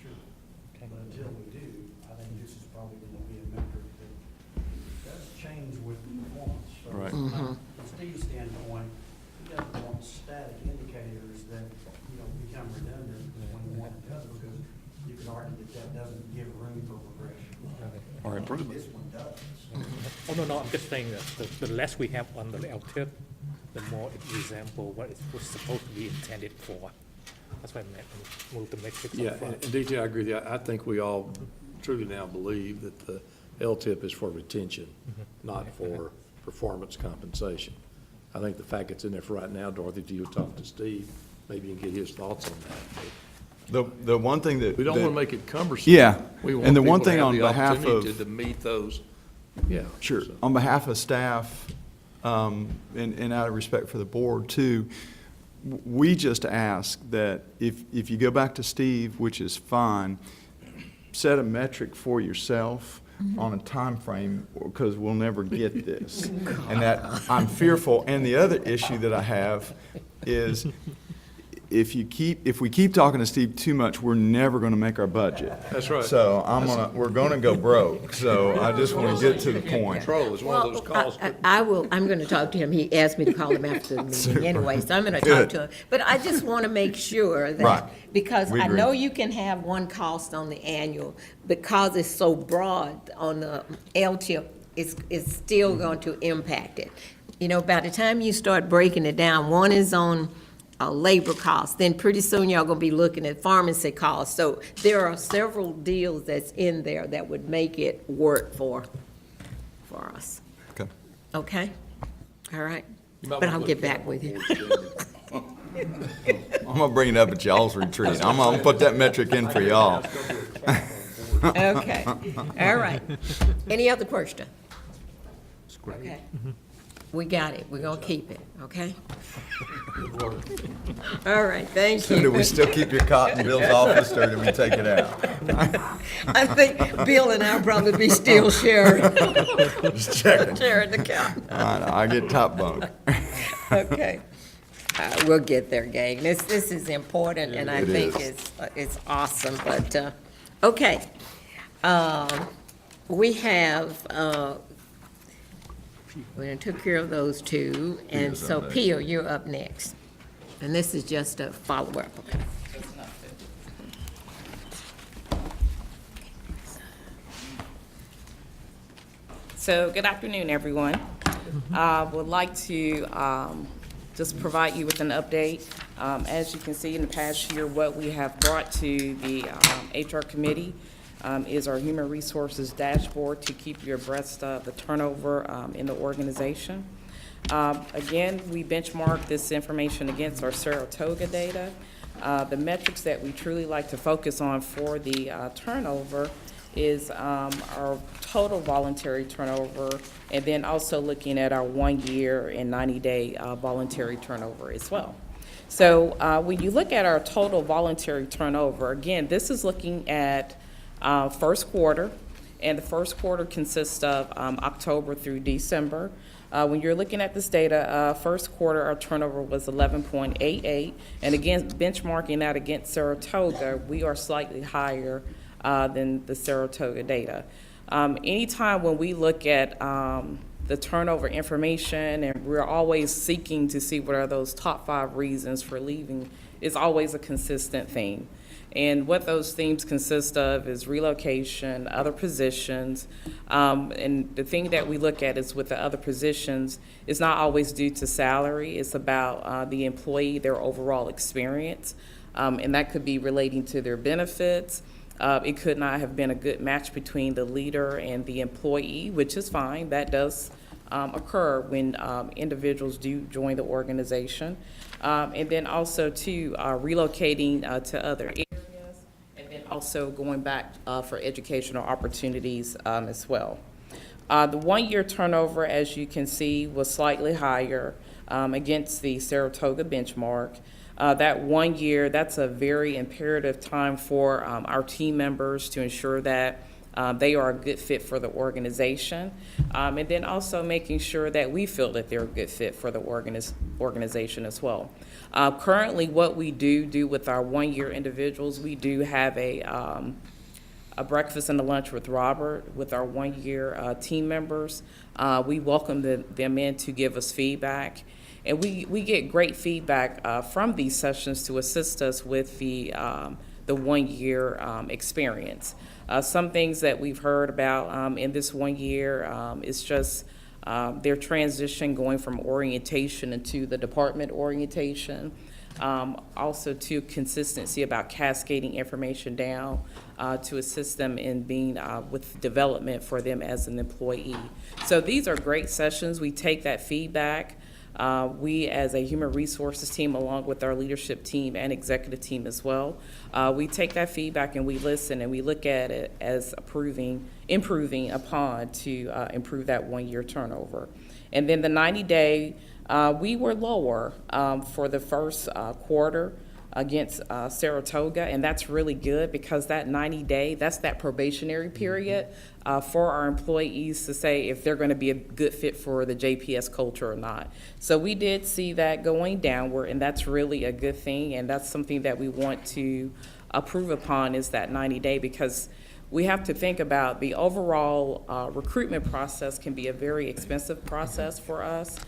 sure. Okay. But until we do, I think this is probably gonna be a metric that does change with performance. So Right. From Steve's standpoint, he doesn't want static indicators that, become redundant between one and the other, because you could argue that doesn't give room for progression. Or improvement. This one does. Oh, no, I'm just saying that the less we have on the LTIP, the more it resembles what it was supposed to be intended for. That's what I meant, move the metrics Yeah, up front. and DJ, I agree with you. I think we all truly now believe that the LTIP is for retention, not for performance compensation. I think the fact it's in there for right now, Dorothy, if you talk to Steve, maybe you can get his thoughts on that. The one thing that. We don't want to make it cumbersome. Yeah, We want and the one people to thing have on the behalf opportunity of. to meet those, yeah. Sure. so. On behalf of staff, and out of respect for the board too, we just ask that if you go back to Steve, which is fine, set a metric for yourself on a time frame, because we'll never get this. And that, I'm fearful. And the other issue that I have is if we keep talking to Steve too much, we're never gonna make our budget. That's right. So we're gonna go broke. So I just wanna get to the point. Control is one of those calls. I'm going to talk to him. He asked me to call him after the meeting anyway, so I'm going to talk Good. to him. But I just want to make sure Right. that, because We I agree. know you can have one cost on the annual, because it's so broad on the LTIP, it's still going to impact it. By the time you start breaking it down, one is on labor costs, then pretty soon y'all gonna be looking at pharmacy costs. So there are several deals that's in there that would make it work for us. Okay. Okay? All right. You might But wanna I'll look get at back it with you. I'm gonna bring it up at y'all's retreat. I'm gonna put that metric in for y'all. Okay. All right. Any other question? Okay. We got it. We're gonna keep it, okay? All right, thank So do you. we still keep your cotton in Bill's office, or do we take it out? I think Bill and I'll probably be still sharing Just checking. the count. I get top bunk. Okay. We'll get there, gang. This is important, and I It think is. it's awesome, but, okay. We have, we took care of those two, and Pia's so up next. Pia, you're up next. And this is just a follow-up, okay? So, good afternoon, everyone. Would like to just provide you with an update. As you can see in the past year, what we have brought to the HR committee is our human resources dashboard to keep you abreast of the turnover in the organization. Again, we benchmark this information against our Saratoga data. The metrics that we truly like to focus on for the turnover is our total voluntary turnover, and then also looking at our 1 year and 90-day voluntary turnover as well. So when you look at our total voluntary turnover, again, this is looking at first quarter, and the first quarter consists of October through December. When you're looking at this data, first quarter, our turnover was 11.88, and again, benchmarking that against Saratoga, we are slightly higher than the Saratoga data. Anytime when we look at the turnover information, and we're always seeking to see what are those top 5 reasons for leaving, is always a consistent theme. And what those themes consist of is relocation, other positions. And the thing that we look at is with the other positions, it's not always due to salary. It's about the employee, their overall experience. And that could be relating to their benefits. It could not have been a good match between the leader and the employee, which is fine. That does occur when individuals do join the organization. And then also to relocating to other areas, and then also going back for educational opportunities as well. The one-year turnover, as you can see, was slightly higher against the Saratoga benchmark. That 1 year, that's a very imperative time for our team members to ensure that they are a good fit for the organization, and then also making sure that we feel that they're a good fit for the organization as well. Currently, what we do with our one-year individuals, we do have a breakfast and a lunch with Robert with our one-year team members. We welcome them in to give us feedback. And we get great feedback from these sessions to assist us with the 1 year experience. Some things that we've heard about in this 1 year is just their transition going from orientation into the department orientation. Also to consistency about cascading information down to assist them in being with development for them as an employee. So these are great sessions. We take that feedback. We, as a human resources team, along with our leadership team and executive team as well, we take that feedback and we listen and we look at it as improving upon to improve that 1 year turnover. And then the 90-day, we were lower for the first quarter against Saratoga, and that's really good because that 90-day, that's that probationary period for our employees to say if they're going to be a good fit for the JPS culture or not. So we did see that going downward, and that's really a good thing, and that's something that we want to approve upon is that 90-day, because we have to think about the overall recruitment process can be a very expensive process for us.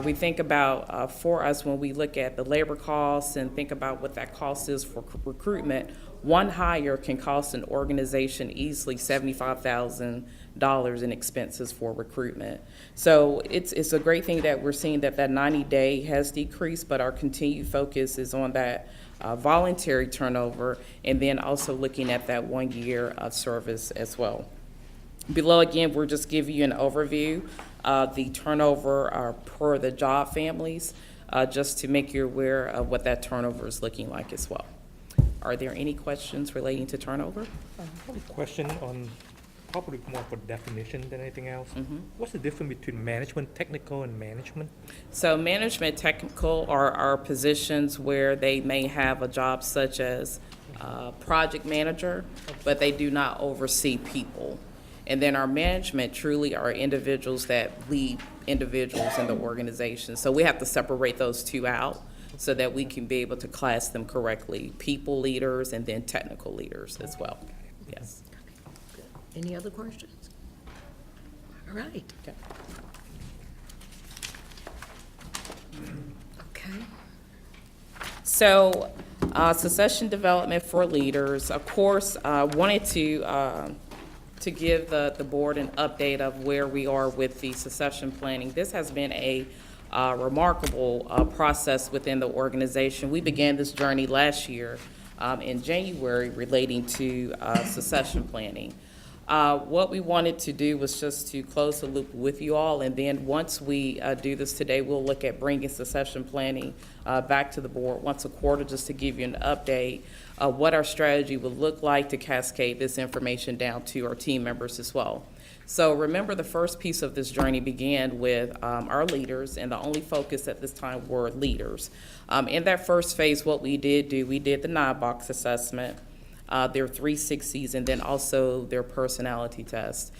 We think about, for us, when we look at the labor costs and think about what that cost is for recruitment, one hire can cost an organization easily $75,000 in expenses for recruitment. So it's a great thing that we're seeing that 90-day has decreased, but our continued focus is on that voluntary turnover, and then also looking at that 1 year of service as well. Below, again, we're just giving you an overview of the turnover per the job families, just to make you aware of what that turnover is looking like as well. Are there any questions relating to turnover? I have a question on probably more for definition than anything else. What's the difference between management, technical, and management? So management technical are positions where they may have a job such as project manager, but they do not oversee people. And then our management truly are individuals that lead individuals in the organization. So we have to separate those two out so that we can be able to class them correctly. People leaders and then technical leaders as well. Yes. Any other questions? All right. Okay. So succession development for leaders, of course, wanted to give the board an update of where we are with the succession planning. This has been a remarkable process within the organization. We began this journey last year in January relating to succession planning. What we wanted to do was just to close the loop with you all, and then once we do this today, we'll look at bringing succession planning back to the board once a quarter, just to give you an update of what our strategy would look like to cascade this information down to our team members as well. So remember, the first piece of this journey began with our leaders, and the only focus at this time were leaders. In that first phase, what we did we did the 9-box assessment, their 360s, and then also their personality test.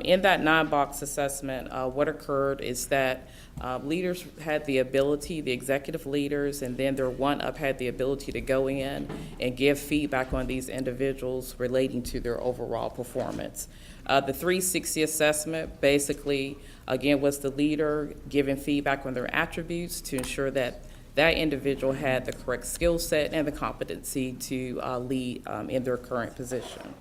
In that 9-box assessment, what occurred is that leaders had the ability, the executive leaders, and then their 1-up had the ability to go in and give feedback on these individuals relating to their overall performance. The 360 assessment basically, again, was the leader giving feedback on their attributes to ensure that that individual had the correct skill set and the competency to lead in their current position.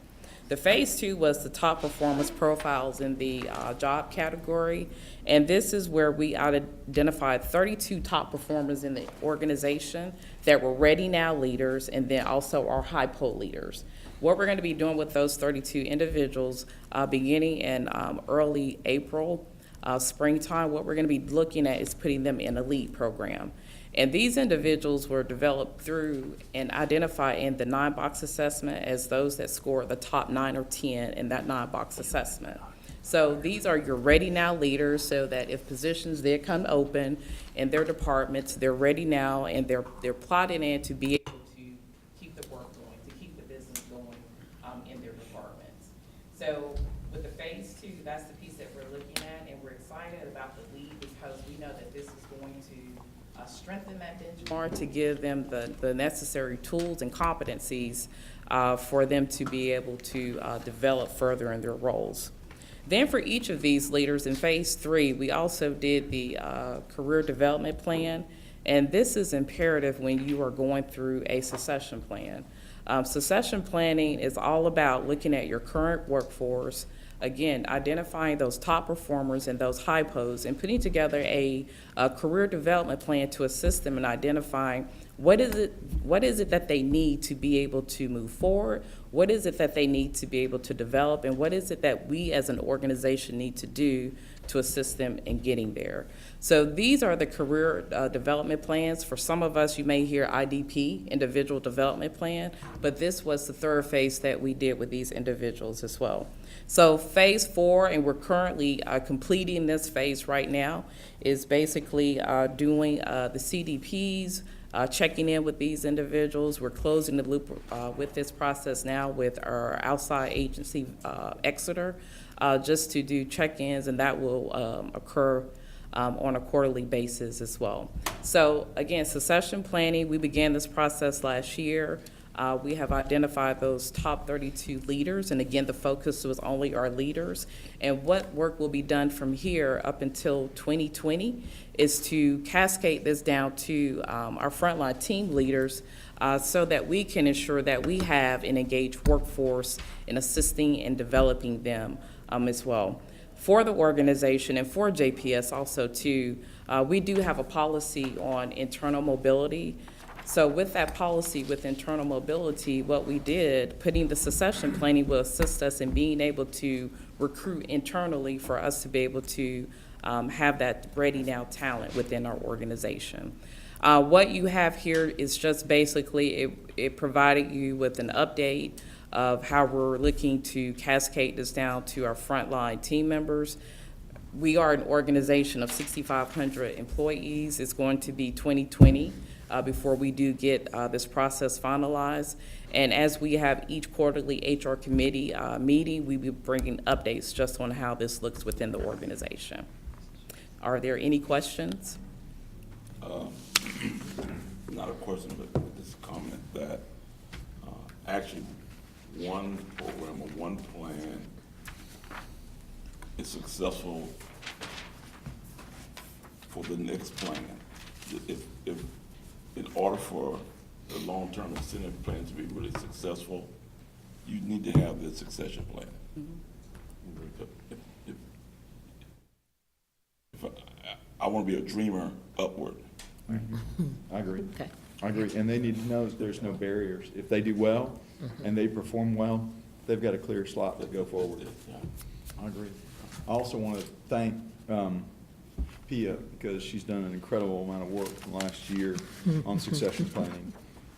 The phase 2 was the top performance profiles in the job category, and this is where we identified 32 top performers in the organization that were ready now leaders, and then also our high pole leaders. What we're going to be doing with those 32 individuals beginning in early April, springtime, what we're going to be looking at is putting them in a lead program. And these individuals were developed through and identified in the 9-box assessment as those that scored the top 9 or 10 in that 9-box assessment. So these are your ready now leaders, so that if positions did come open in their departments, they're ready now and they're plotted in to be able to keep the work going, to keep the business going in their departments. So with the phase 2, that's the piece that we're looking at, and we're excited about the lead because we know that this is going to strengthen that benchmark to give them the necessary tools and competencies for them to be able to develop further in their roles. Then for each of these leaders in phase 3, we also did the career development plan, and this is imperative when you are going through a succession plan. Succession planning is all about looking at your current workforce, again, identifying those top performers and those high pos and putting together a career development plan to assist them in identifying what is it that they need to be able to move forward, what is it that they need to be able to develop, and what is it that we as an organization need to do to assist them in getting there. So these are the career development plans. For some of us, you may hear IDP, Individual Development Plan, but this was the third phase that we did with these individuals as well. So phase 4, and we're currently completing this phase right now, is basically doing the CDPs, checking in with these individuals. We're closing the loop with this process now with our outside agency, Exeter, just to do check-ins, and that will occur on a quarterly basis as well. So again, succession planning, we began this process last year. We have identified those top 32 leaders, and again, the focus was only our leaders. And what work will be done from here up until 2020 is to cascade this down to our frontline team leaders so that we can ensure that we have an engaged workforce in assisting and developing them as well. For the organization and for JPS also too, we do have a policy on internal mobility. So with that policy with internal mobility, what we did, putting the succession planning will assist us in being able to recruit internally for us to be able to have that ready now talent within our organization. What you have here is just basically, it provided you with an update of how we're looking to cascade this down to our frontline team members. We are an organization of 6,500 employees. It's going to be 2020 before we do get this process finalized. And as we have each quarterly HR committee meeting, we will be bringing updates just on how this looks within the organization. Are there any questions? Not a question, but just a comment that actually one program or one plan is successful for the next plan. If in order for the long-term incentive plan to be really successful, you need to have this succession plan. If I want to be a dreamer upward. I agree. Okay. I agree, and they need to know that there's no barriers. If they do well and they perform well, they've got a clear slot to go forward. I agree. I also want to thank Pia, because she's done an incredible amount of work last year on succession planning,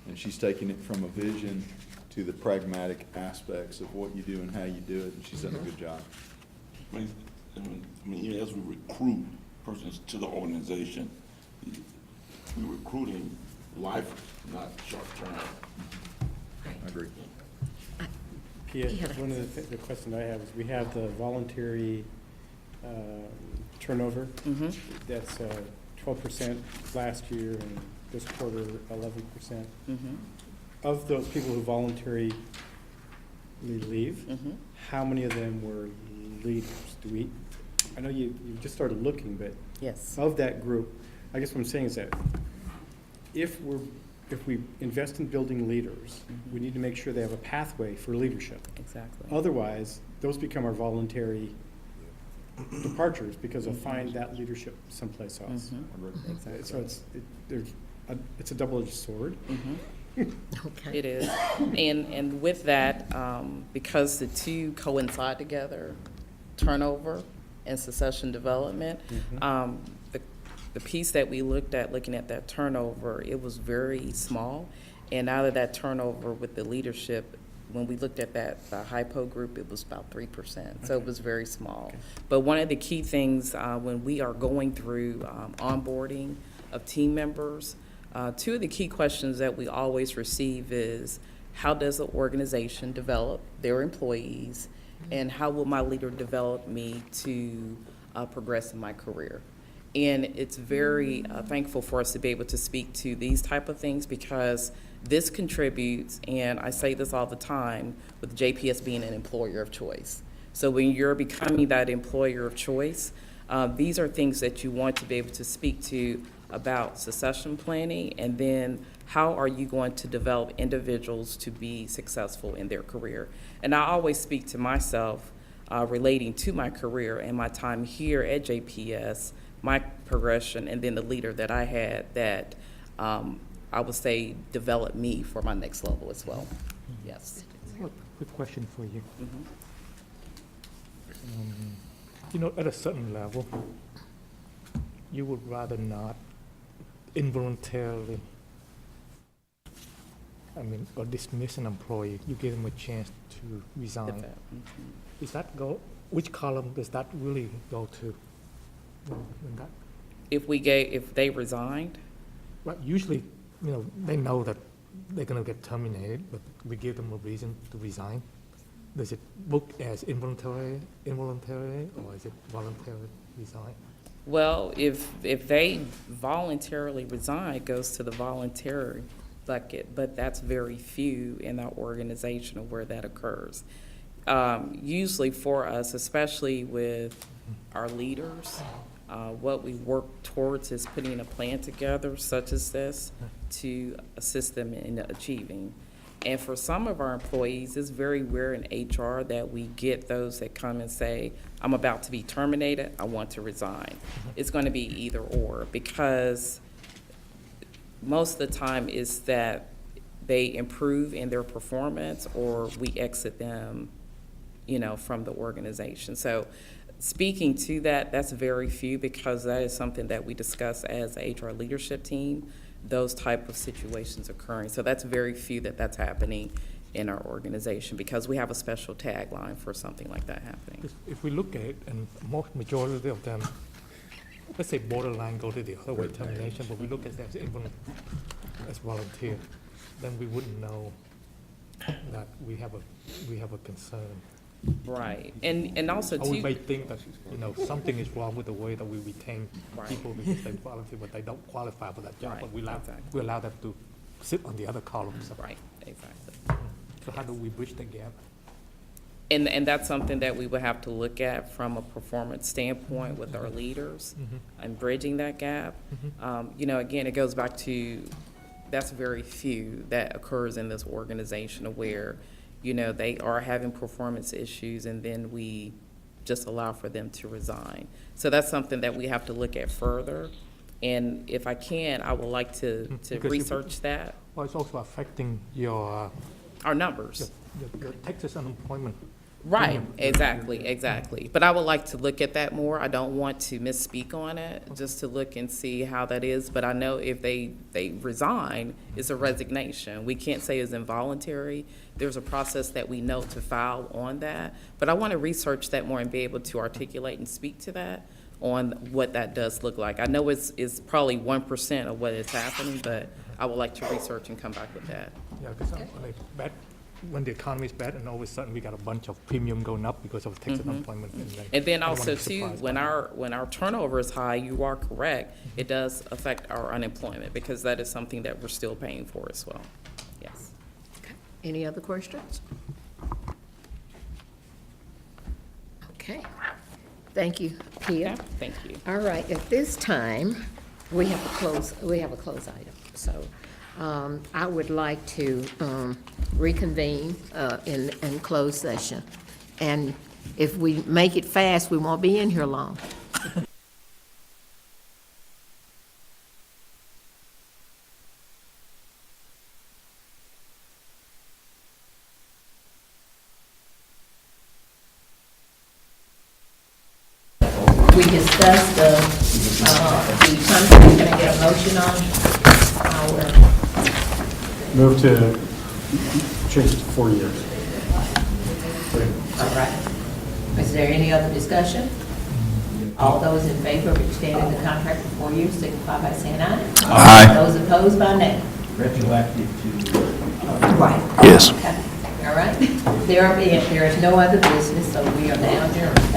and she's taken it from a vision to the pragmatic aspects of what you do and how you do it, and she's done a good job. I mean, as we recruit persons to the organization, we're recruiting life, not short-term. I agree. Pia, one of the questions I have is, we have the voluntary turnover. That's 12% last year, and this quarter 11%. Of those people who voluntarily leave, how many of them were leaders? I know you just started looking, but yes, of that group, I guess what I'm saying is that if we invest in building leaders, we need to make sure they have a pathway for leadership. Exactly. Otherwise, those become our voluntary departures because they'll find that leadership someplace else. Exactly. So it's a double-edged sword. Okay. It is. And with that, because the two coincide together, turnover and succession development, the piece that we looked at, looking at that turnover, it was very small. And out of that turnover with the leadership, when we looked at that, the hypo group, it was about 3%. So it was very small. But one of the key things when we are going through onboarding of team members, two of the key questions that we always receive is, how does the organization develop their employees, and how will my leader develop me to progress in my career? And it's very thankful for us to be able to speak to these type of things, because this contributes, and I say this all the time, with JPS being an employer of choice. So when you're becoming that employer of choice, these are things that you want to be able to speak to about succession planning, and then how are you going to develop individuals to be successful in their career. And I always speak to myself relating to my career and my time here at JPS, my progression, and then the leader that I had that I would say developed me for my next level as well. Yes. Quick question for you. You know, at a certain level, you would rather not involuntarily, or dismiss an employee. You give them a chance to resign. Is that which column does that really go to? If they resigned? Right, usually, they know that they're gonna get terminated, but we give them a reason to resign. Does it book as involuntary, or is it voluntarily resign? Well, if they voluntarily resign, it goes to the voluntary bucket, but that's very few in our organization where that occurs. Usually for us, especially with our leaders, what we work towards is putting a plan together such as this to assist them in achieving. And for some of our employees, it's very rare in HR that we get those that come and say, I'm about to be terminated, I want to resign. It's going to be either or, because most of the time is that they improve in their performance or we exit them, from the organization. So speaking to that, that's very few, because that is something that we discuss as a HR leadership team, those type of situations occurring. So that's very few that's happening in our organization, because we have a special tagline for something like that happening. If we look at it, and majority of them, let's say borderline go to the other way, termination, but we look at that as volunteer, then we wouldn't know that we have a concern. Right, and also Or we too. may think that, something is wrong with the way that we retain people because they volunteer, but they don't qualify for that job. Right, But we exactly. allow them to sit on the other columns. Right, exactly. So how do we bridge the gap? And that's something that we would have to look at from a performance standpoint with our leaders and bridging that gap. Again, it goes back to, that's very few that occurs in this organization where, they are having performance issues and then we just allow for them to resign. So that's something that we have to look at further. And if I can, I would like to research that. Well, it's also affecting Our numbers. your Texas unemployment. Right, exactly. But I would like to look at that more. I don't want to misspeak on it, just to look and see how that is. But I know if they resign, it's a resignation. We can't say it's involuntary. There's a process that we know to file on that. But I want to research that more and be able to articulate and speak to that on what that does look like. I know it's probably 1% of what is happening, but I would like to research and come back with that. Yeah, because when the economy is bad and all of a sudden we got a bunch of premium going up because of Texas unemployment. And then I don't wanna also be too, surprised when by our turnover is high, you are correct, it does affect our unemployment, because that is something that we're still paying for as well. Yes. Any other questions? Okay. Thank you, Pia. Thank you. All right, at this time, we have a close item. So I would like to reconvene in closed session. And if we make it fast, we won't be in here long. We discussed the contract. Can I get a motion on our, Move to change it to 4 years. all right. Is there any other discussion? All those in favor of extending the contract for 4 years, signify by saying aye. Aye. Those opposed by nay. Retroactive to Right. Yes. Okay. All right. There is no other business, so we are now adjourned.